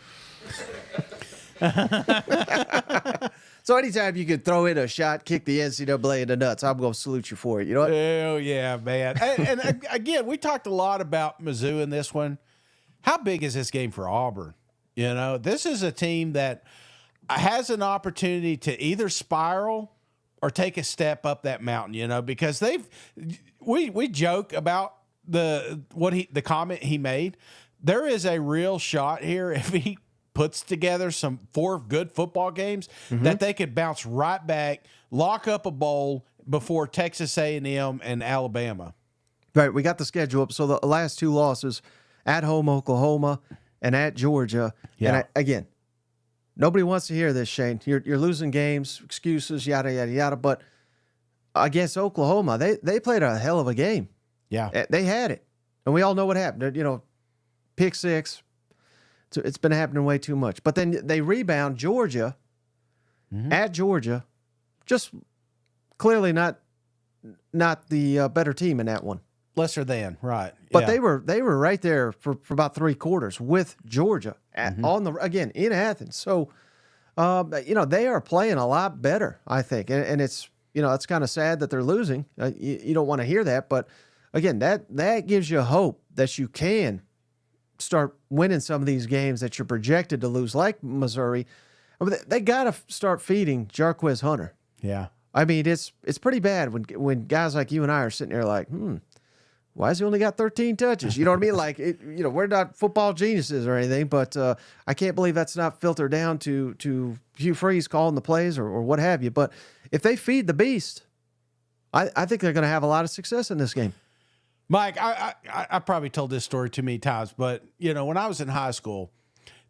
So anytime you could throw in a shot, kick the NCAA in the nuts, I'm going to salute you for it. You know what? Oh, yeah, man. And again, we talked a lot about Mizzou in this one. How big is this game for Auburn? This is a team that has an opportunity to either spiral or take a step up that mountain, because we joke about the comment he made. There is a real shot here if he puts together 4 good football games that they could bounce right back, lock up a bowl before Texas A&M and Alabama. Right, we got the schedule up. So the last 2 losses, at home Oklahoma and at Georgia. Yeah. And again, nobody wants to hear this, Shane. You're losing games, excuses, yada, yada, yada. But against Oklahoma, they played a hell of a game. Yeah. They had it. And we all know what happened. Pick 6. So it's been happening way too much. But then they rebound Georgia at Georgia, just clearly not the better team in that one. Lesser than, right. But yeah. they were right there for about 3 quarters with Georgia again in Athens. So they are playing a lot better, I think. And it's it's kind of sad that they're losing. You don't want to hear that, but again, that gives you hope that you can start winning some of these games that you're projected to lose, like Missouri. They got to start feeding Jarquez Hunter. Yeah. I mean, it's pretty bad when guys like you and I are sitting there like, why has he only got 13 touches? You know what I mean? Like, we're not football geniuses or anything, but I can't believe that's not filtered down to Hugh Freeze calling the plays or what have you. But if they feed the beast, I think they're going to have a lot of success in this game. Mike, I probably told this story too many times, but, when I was in high school,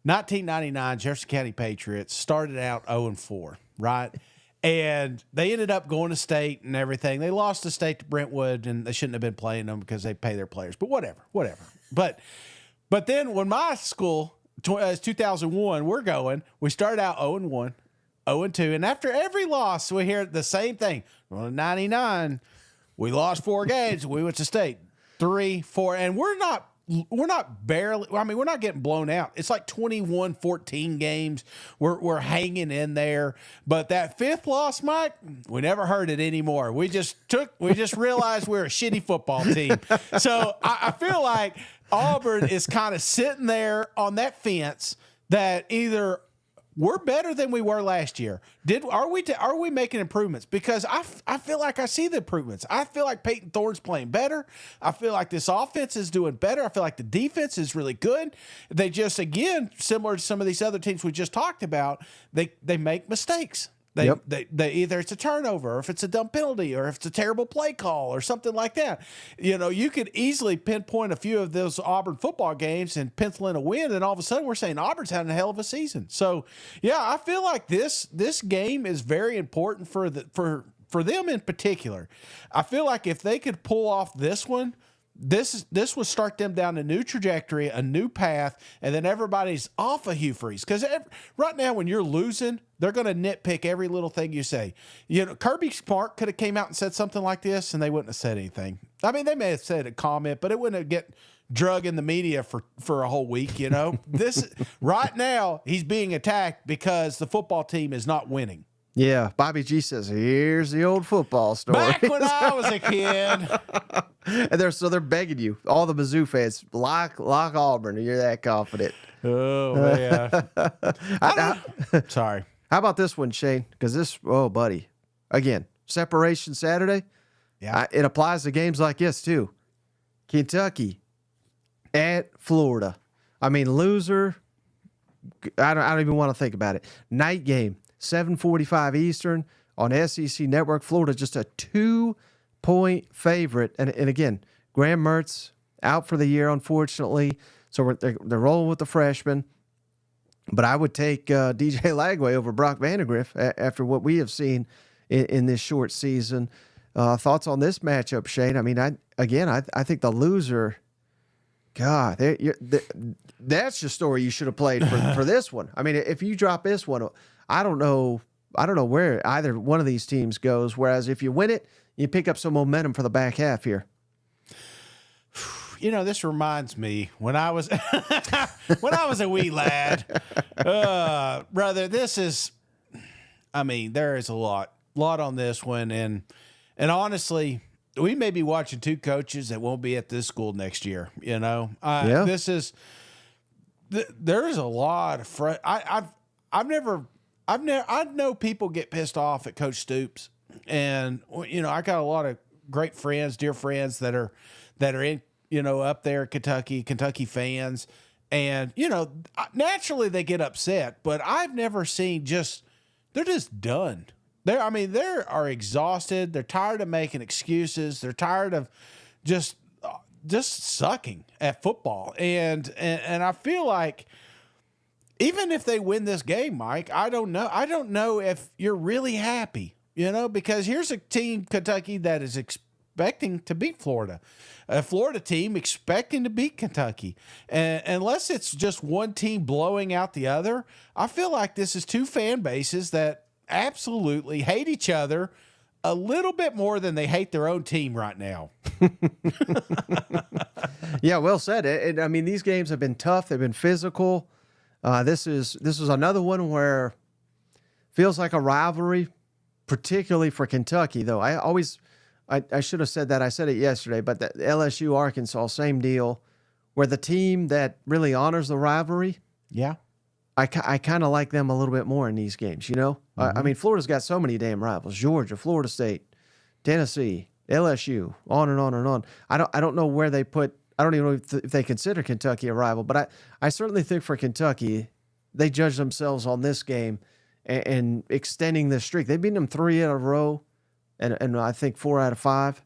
1999 Jefferson County Patriots started out 0-4, right? And they ended up going to state and everything. They lost the state to Brentwood, and they shouldn't have been playing them because they pay their players. But whatever. But then when my school, 2001, we started out 0-1, 0-2. And after every loss, we hear the same thing. Well, in 99, we lost 4 games. We went to state 3, 4. And we're not getting blown out. It's like 21-14 games. We're hanging in there. But that 5th loss, Mike, we never heard it anymore. We just realized we're a shitty football team. So I feel like Auburn is kind of sitting there on that fence that either we're better than we were last year. Are we making improvements? Because I feel like I see the improvements. I feel like Peyton Thorne's playing better. I feel like this offense is doing better. I feel like the defense is really good. They just, again, similar to some of these other teams we just talked about, they make mistakes. They either it's a turnover, or if it's a dumb penalty, or if it's a terrible play call, or something like that. You could easily pinpoint a few of those Auburn football games and pencil in a win, and all of a sudden we're saying Auburn's having a hell of a season. So, yeah, I feel like this game is very important for them in particular. I feel like if they could pull off this one, this would start them down a new trajectory, a new path, and then everybody's off of Hugh Freeze. Because right now, when you're losing, they're going to nitpick every little thing you say. Kirby Smart could have came out and said something like this, and they wouldn't have said anything. I mean, they may have said a comment, but it wouldn't have get drug in the media for a whole week. This right now, he's being attacked because the football team is not winning. Yeah, Bobby G says, "Here's the old football story." Back when I was a kid. And they're begging you, all the Mizzou fans, lock Auburn. You're that confident. Oh man. Sorry. How about this one, Shane? Because buddy, again, separation Saturday. Yeah, it applies to games like this too. Kentucky at Florida. I mean, loser. I don't even want to think about it. Night game, 7:45 Eastern on SEC Network. Florida just a 2-point favorite, and again, Graham Mertz out for the year, unfortunately. So they're rolling with the freshman. But I would take DJ Lagway over Brock Vandegrift after what we have seen in this short season. Thoughts on this matchup, Shane? I mean, I think the loser. God, that's the story you should have played for this one. I mean, if you drop this one, I don't know where either one of these teams goes. Whereas if you win it, you pick up some momentum for the back half here. You know, this reminds me when I was a wee lad, brother. This is, I mean, there is a lot on this one, and honestly, we may be watching two coaches that won't be at this school next year. You know, Yeah. This is there's a lot of I know people get pissed off at Coach Stoops, and you know, I got a lot of great friends, dear friends that are in. You know, up there at Kentucky fans. And, you know, naturally they get upset, but I've never seen they're just done. They are exhausted. They're tired of making excuses. They're tired of just sucking at football. And I feel like even if they win this game, Mike, I don't know if you're really happy, you know, because here's a team, Kentucky, that is expecting to beat Florida. A Florida team expecting to beat Kentucky. And unless it's just one team blowing out the other, I feel like this is two fan bases that absolutely hate each other a little bit more than they hate their own team right now. Yeah, well said. I mean, these games have been tough. They've been physical. This is another one where feels like a rivalry, particularly for Kentucky, though. I should have said that. I said it yesterday, but the LSU Arkansas, same deal, where the team that really honors the rivalry. Yeah. I kind of like them a little bit more in these games, you know? I mean, Florida's got so many damn rivals. Georgia, Florida State, Tennessee, LSU, on and on and on. I don't know where they put – I don't even know if they consider Kentucky a rival, but I certainly think for Kentucky, they judge themselves on this game and extending this streak. They've beaten them 3 in a row. And I think 4 out of 5.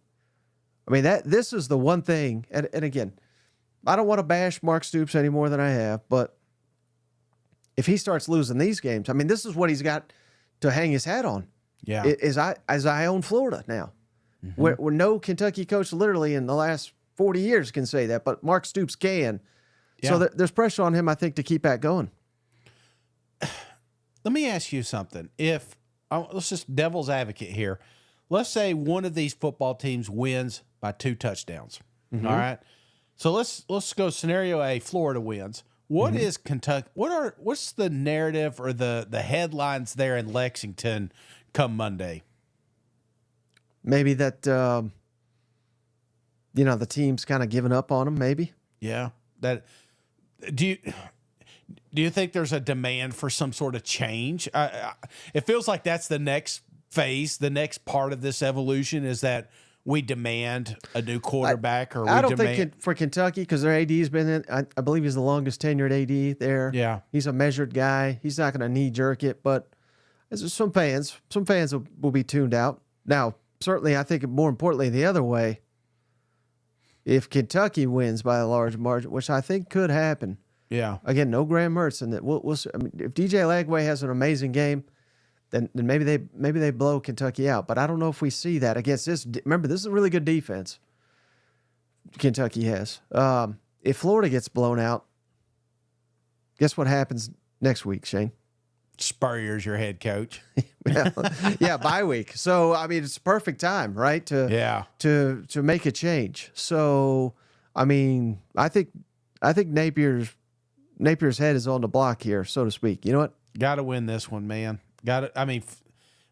I mean, this is the one thing. And again, I don't want to bash Mark Stoops any more than I have, but if he starts losing these games, I mean, this is what he's got to hang his hat on. Yeah, as I own Florida now, where no Kentucky coach literally in the last 40 years can say that, but Mark Stoops can. Yeah. So there's pressure on him, I think, to keep that going. Let me ask you something. Let's just devil's advocate here. Let's say one of these football teams wins by 2 touchdowns. Mm-hmm. All right. So let's go scenario A, Florida wins. What is Kentucky? What's the narrative or the headlines there in Lexington come Monday? Maybe that the team's kind of giving up on them, maybe. Yeah. Do you think there's a demand for some sort of change? It feels like that's the next phase, the next part of this evolution is that we demand a new quarterback, I don't think for Kentucky, because their AD's been in, I believe he's the longest tenured AD there. Yeah. He's a measured guy. He's not going to knee jerk it, but some fans will be tuned out. Now, certainly, I think more importantly, the other way, if Kentucky wins by a large margin, which I think could happen. Yeah. Again, no Graham Mertz, and we'll I mean, if DJ Lagway has an amazing game, then maybe they blow Kentucky out. But I don't know if we see that against this. Remember, this is a really good defense Kentucky has. If Florida gets blown out, guess what happens next week, Shane? Spurrier's your head coach. Yeah, bye week. So I mean, it's a perfect time, right? To make a change. So I mean, I think Napier's head is on the block here, so to speak. You know what? Got to win this one, man. I mean,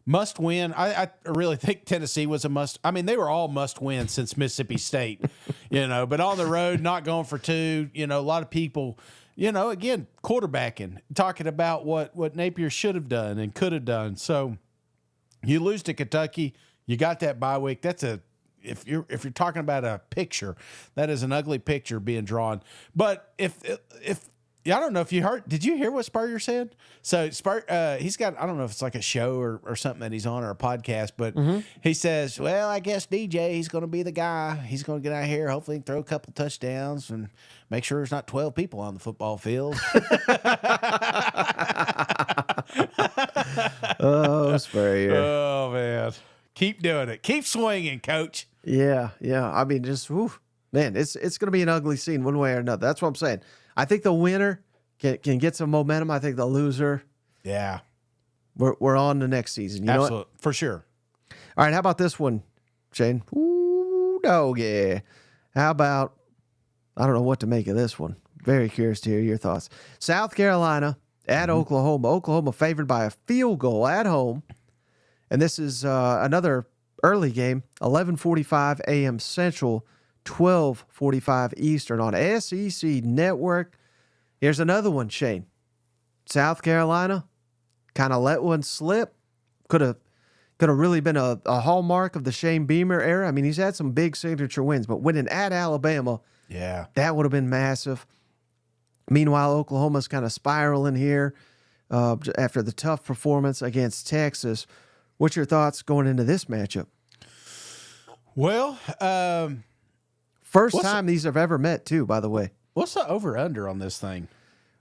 must win. I really think Tennessee was a must. I mean, they were all must win since Mississippi State, but on the road, not going for two, a lot of people, again, quarterbacking, talking about what Napier should have done and could have done. So you lose to Kentucky, you got that bye week. That's if you're talking about a picture, that is an ugly picture being drawn. But if I don't know if you heard. Did you hear what Spurrier said? So he's got, I don't know if it's like a show or something that he's on or a podcast, but he says, well, I guess DJ, he's going to be the guy. He's going to get out here, hopefully throw a couple touchdowns and make sure there's not 12 people on the football field. Oh, Spurrier. Oh, man. Keep doing it. Keep swinging, Coach. Yeah. I mean, just, man, it's going to be an ugly scene one way or another. That's what I'm saying. I think the winner can get some momentum. I think the loser, yeah, we're on the next season. You know what? For sure. All right, how about this one, Shane? Ooh, doggy. How about, I don't know what to make of this one. Very curious to hear your thoughts. South Carolina at Oklahoma. Oklahoma favored by a field goal at home. And this is another early game, 11:45 a.m. Central, 12:45 Eastern on SEC Network. Here's another one, Shane. South Carolina kind of let one slip. Could have really been a hallmark of the Shane Beamer era. I mean, he's had some big signature wins, but winning at Alabama, yeah, that would have been massive. Meanwhile, Oklahoma's kind of spiraling here after the tough performance against Texas. What's your thoughts going into this matchup? Well, first time these have ever met, too, by the way. What's the over-under on this thing?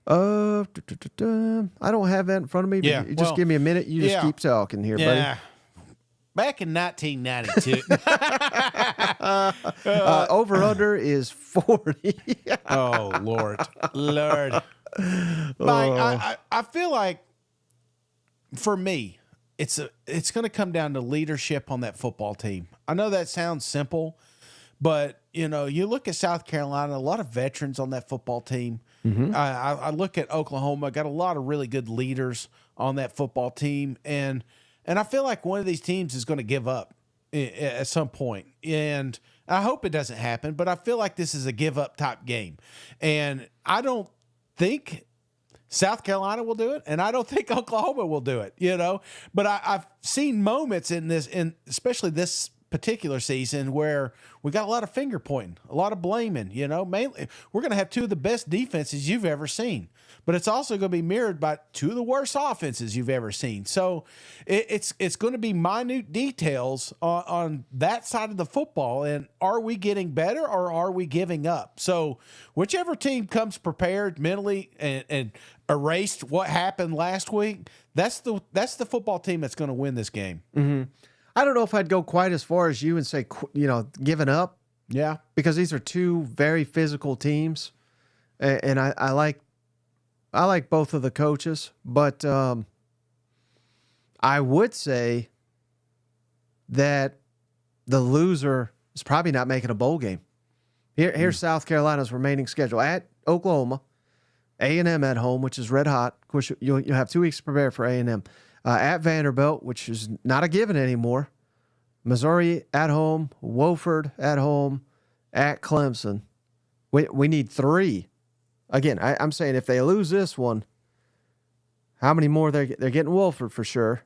I don't have that in front of me, but you just give me a minute. You just keep talking here, buddy. Back in 1992. Over-under is 40. Oh, Lord. Mike, I feel like, for me, it's going to come down to leadership on that football team. I know that sounds simple, but, you look at South Carolina, a lot of veterans on that football team. Mm-hmm. I look at Oklahoma, got a lot of really good leaders on that football team. And I feel like one of these teams is going to give up at some point. And I hope it doesn't happen, but I feel like this is a give-up type game. And I don't think South Carolina will do it, and I don't think Oklahoma will do it, But I've seen moments in this, and especially this particular season, where we got a lot of finger pointing, a lot of blaming, mainly we're going to have two of the best defenses you've ever seen, but it's also going to be mirrored by two of the worst offenses you've ever seen. So it's going to be minute details on that side of the football. And are we getting better or are we giving up? So whichever team comes prepared mentally and erased what happened last week, that's the football team that's going to win this game. Mm-hmm. I don't know if I'd go quite as far as you and say, giving up. Yeah. Because these are two very physical teams. And I like both of the coaches, but I would say that the loser is probably not making a bowl game. Here's South Carolina's remaining schedule. At Oklahoma, A&M at home, which is red hot. Of course, you'll have 2 weeks to prepare for A&M. At Vanderbilt, which is not a given anymore. Missouri at home, Wofford at home, at Clemson. We need 3. Again, I'm saying if they lose this one, how many more they're getting? Wofford for sure,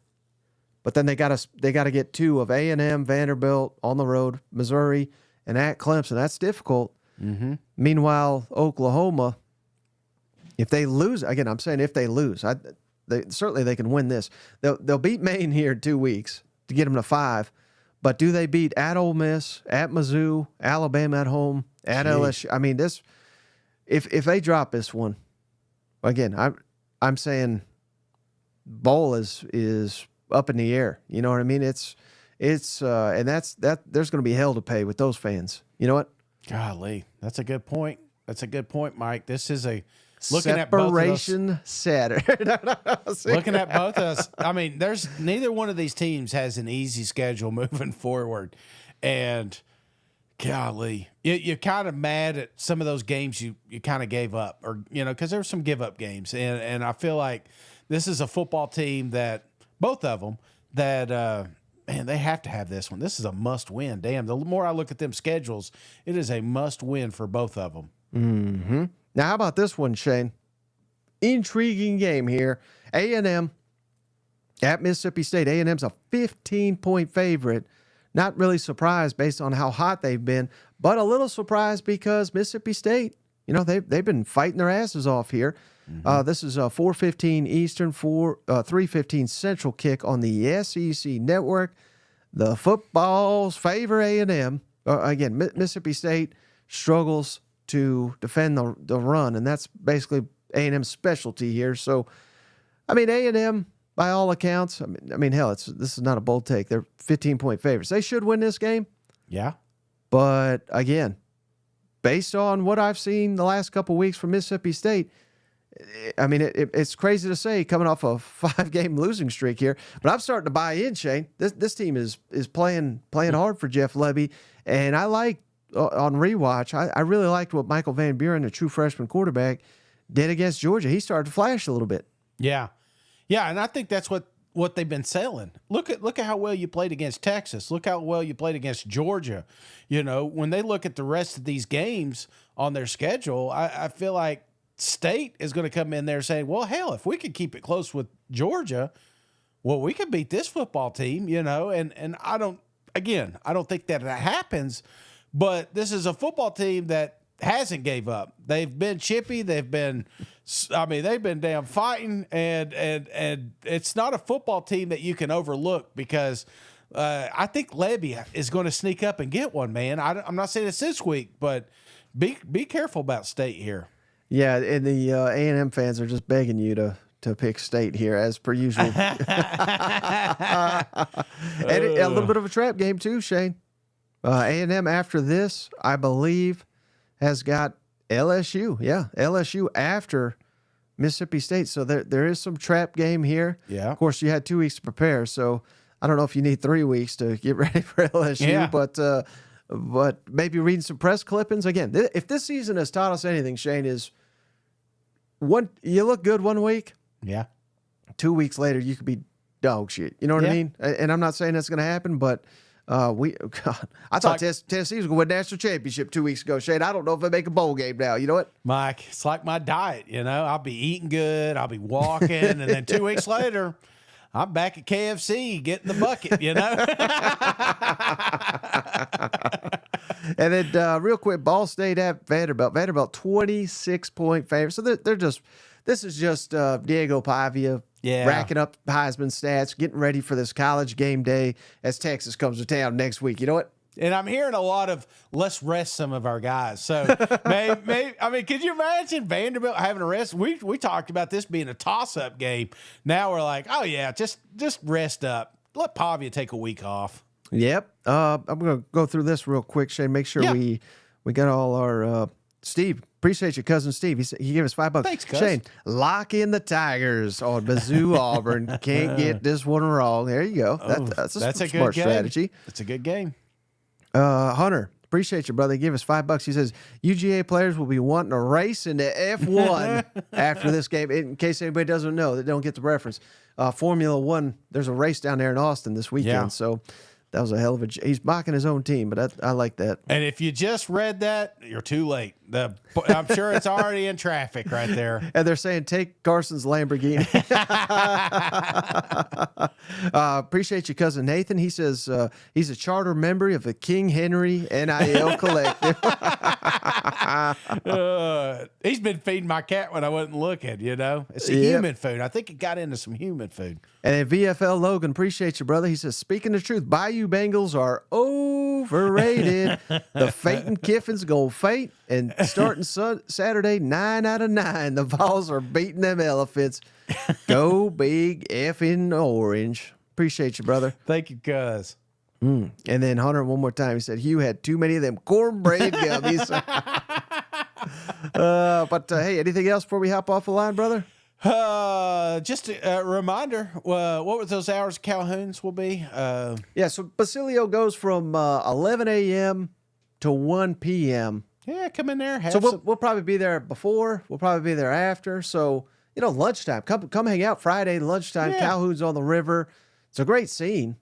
but then they got to get 2 of A&M, Vanderbilt on the road, Missouri, and at Clemson. That's difficult. Mm-hmm. Meanwhile, Oklahoma, if they lose, again, I'm saying if they lose, they can win this. They'll beat Maine here in 2 weeks to get them to 5. But do they beat at Ole Miss, at Mizzou, Alabama at home, at LSU? I mean, this if they drop this one, again, I'm saying bowl is up in the air. You know what I mean? It's and that's there's going to be hell to pay with those fans. You know what? Golly, that's a good point. That's a good point, Mike. This is Looking at both of us, Saturday. Looking at both of us, I mean, there's neither one of these teams has an easy schedule moving forward, and golly, you're kind of mad at some of those games you kind of gave up, or because there were some give up games, and I feel like this is a football team that both of them man, they have to have this one. This is a must win. Damn, the more I look at them schedules, it is a must win for both of them. Mm-hmm. Now, how about this one, Shane? Intriguing game here. A&M at Mississippi State. A&M's a 15-point favorite. Not really surprised based on how hot they've been, but a little surprised because Mississippi State, they've been fighting their asses off here. This is a 4:15 Eastern, 3:15 Central kick on the SEC network. The footballs favor A&M. Again, Mississippi State struggles to defend the run, and that's basically A&M's specialty here. So, A&M, by all accounts, hell, this is not a bold take. They're 15-point favorites. They should win this game. Yeah. But again, based on what I've seen the last couple of weeks from Mississippi State, it's crazy to say coming off a 5-game losing streak here, but I'm starting to buy in, Shane. This team is playing hard for Jeff Lebby, and I like on rewatch. I really liked what Michael Van Buren, the true freshman quarterback, did against Georgia. He started to flash a little bit. Yeah, and I think that's what they've been selling. Look at how well you played against Texas. Look how well you played against Georgia. When they look at the rest of these games on their schedule, I feel like State is going to come in there saying, well, hell, if we could keep it close with Georgia, well, we could beat this football team, and I don't think that happens, but this is a football team that hasn't gave up. They've been chippy. They've been damn fighting, and it's not a football team that you can overlook because I think Lebby is going to sneak up and get one, man. I'm not saying it's this week, but be careful about State here. Yeah, and the A&M fans are just begging you to pick State here, as per usual. And a little bit of a trap game too, Shane. A&M after this, I believe, has got LSU. Yeah, LSU after Mississippi State. So there is some trap game here. Yeah. Of course, you had 2 weeks to prepare, so I don't know if you need 3 weeks to get ready for LSU. Yeah. But maybe reading some press clippings. Again, if this season has taught us anything, Shane, is you look good 1 week. Yeah. 2 weeks later, you could be dog shit. You know what I mean? And I'm not saying that's going to happen, but I thought Tennessee was going to win national championship 2 weeks ago, Shane. I don't know if they make a bowl game now. You know what? Mike, it's like my diet, I'll be eating good, I'll be walking, and then 2 weeks later, I'm back at KFC getting the bucket, And then real quick, Ball State at Vanderbilt. Vanderbilt 26-point favorite. So this is just Diego Pavia racking up Heisman stats, getting ready for this college game day as Texas comes to town next week. You know what? And I'm hearing a lot of let's rest some of our guys. So maybe could you imagine Vanderbilt having a rest? We talked about this being a toss-up game. Now we're like, oh yeah, just rest up. Let Pavia take a week off. Yep. I'm going to go through this real quick, Shane. Make sure we got all our Steve. Appreciate you, cousin Steve. He gave us $5. Thanks, cuz. Shane, lock in the Tigers on Mizzou Auburn. Can't get this one wrong. There you go. That's a smart strategy. It's a good game. Hunter, appreciate you, brother. He gave us $5. He says UGA players will be wanting a race into F1 after this game. In case anybody doesn't know, they don't get the reference. Formula One, there's a race down there in Austin this weekend. Yeah. So that was a hell of a. He's mocking his own team, but I like that. And if you just read that, you're too late. I'm sure it's already in traffic right there. And they're saying take Carson's Lamborghini. Appreciate you, cousin Nathan. He says he's a charter member of the King Henry NIL Collective. He's been feeding my cat when I wasn't looking. It's a human food. I think it got into some human food. And then VFL Logan, appreciate you, brother. He says, speaking the truth, Bayou Bengals are overrated. The Phaeton Kiffins go fate, and starting Saturday, 9 out of 9. The Vols are beating them Elephants. Go big effing orange. Appreciate you, brother. Thank you, cuz. And then Hunter, one more time, he said, Hugh had too many of them cornbread gummies. But hey, anything else before we hop off the line, brother? Just a reminder, what were those hours Calhoun's will be? So Basilio goes from 11 a.m. to 1 p.m. Yeah, come in there. So we'll probably be there before. We'll probably be there after. So, lunchtime. Come hang out Friday lunchtime. Yeah. Calhoun's on the river. it's a great scene.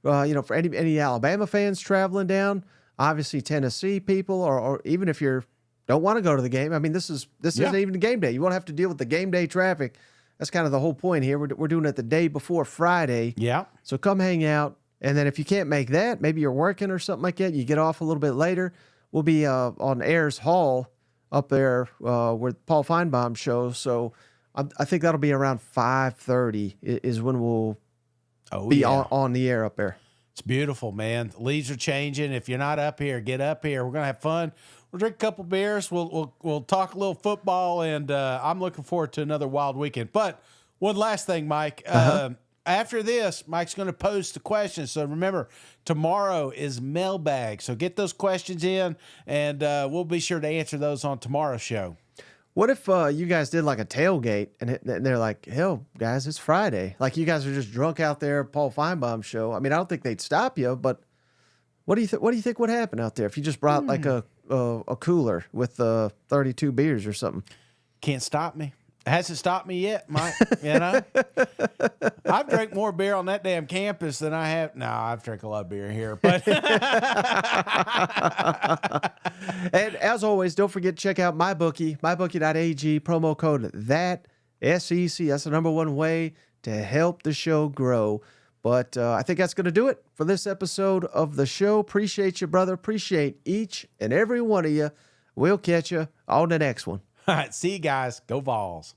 For any Alabama fans traveling down, obviously Tennessee people, or even if you don't want to go to the game. I mean, this isn't even game day. You won't have to deal with the game day traffic. That's kind of the whole point here. We're doing it the day before Friday. Yeah. So come hang out. And then if you can't make that, maybe you're working or something like that, you get off a little bit later. We'll be on Ayers Hall up there where Paul Feinbaum shows. So I think that'll be around 5:30 is when we'll be on the air up there. It's beautiful, man. The leaves are changing. If you're not up here, get up here. We're gonna have fun. We'll drink a couple beers. We'll talk a little football, and I'm looking forward to another wild weekend. But one last thing, Mike. After this, Mike's going to post the questions. So remember, tomorrow is mailbag. So get those questions in, and we'll be sure to answer those on tomorrow's show. What if you guys did like a tailgate and they're like, hell, guys, it's Friday. Like you guys are just drunk out there at Paul Feinbaum show. I mean, I don't think they'd stop you, but what do you think would happen out there if you just brought like a cooler with 32 beers or something? Can't stop me. It hasn't stopped me yet, Mike. You know, I've drank more beer on that damn campus than I have. No, I've drank a lot of beer here, but. And as always, don't forget to check out MyBookie, mybookie.ag, promo code that SEC. That's the number one way to help the show grow. But I think that's going to do it for this episode of the show. Appreciate you, brother. Appreciate each and every one of you. We'll catch you on the next one. All right, see you guys. Go Vols.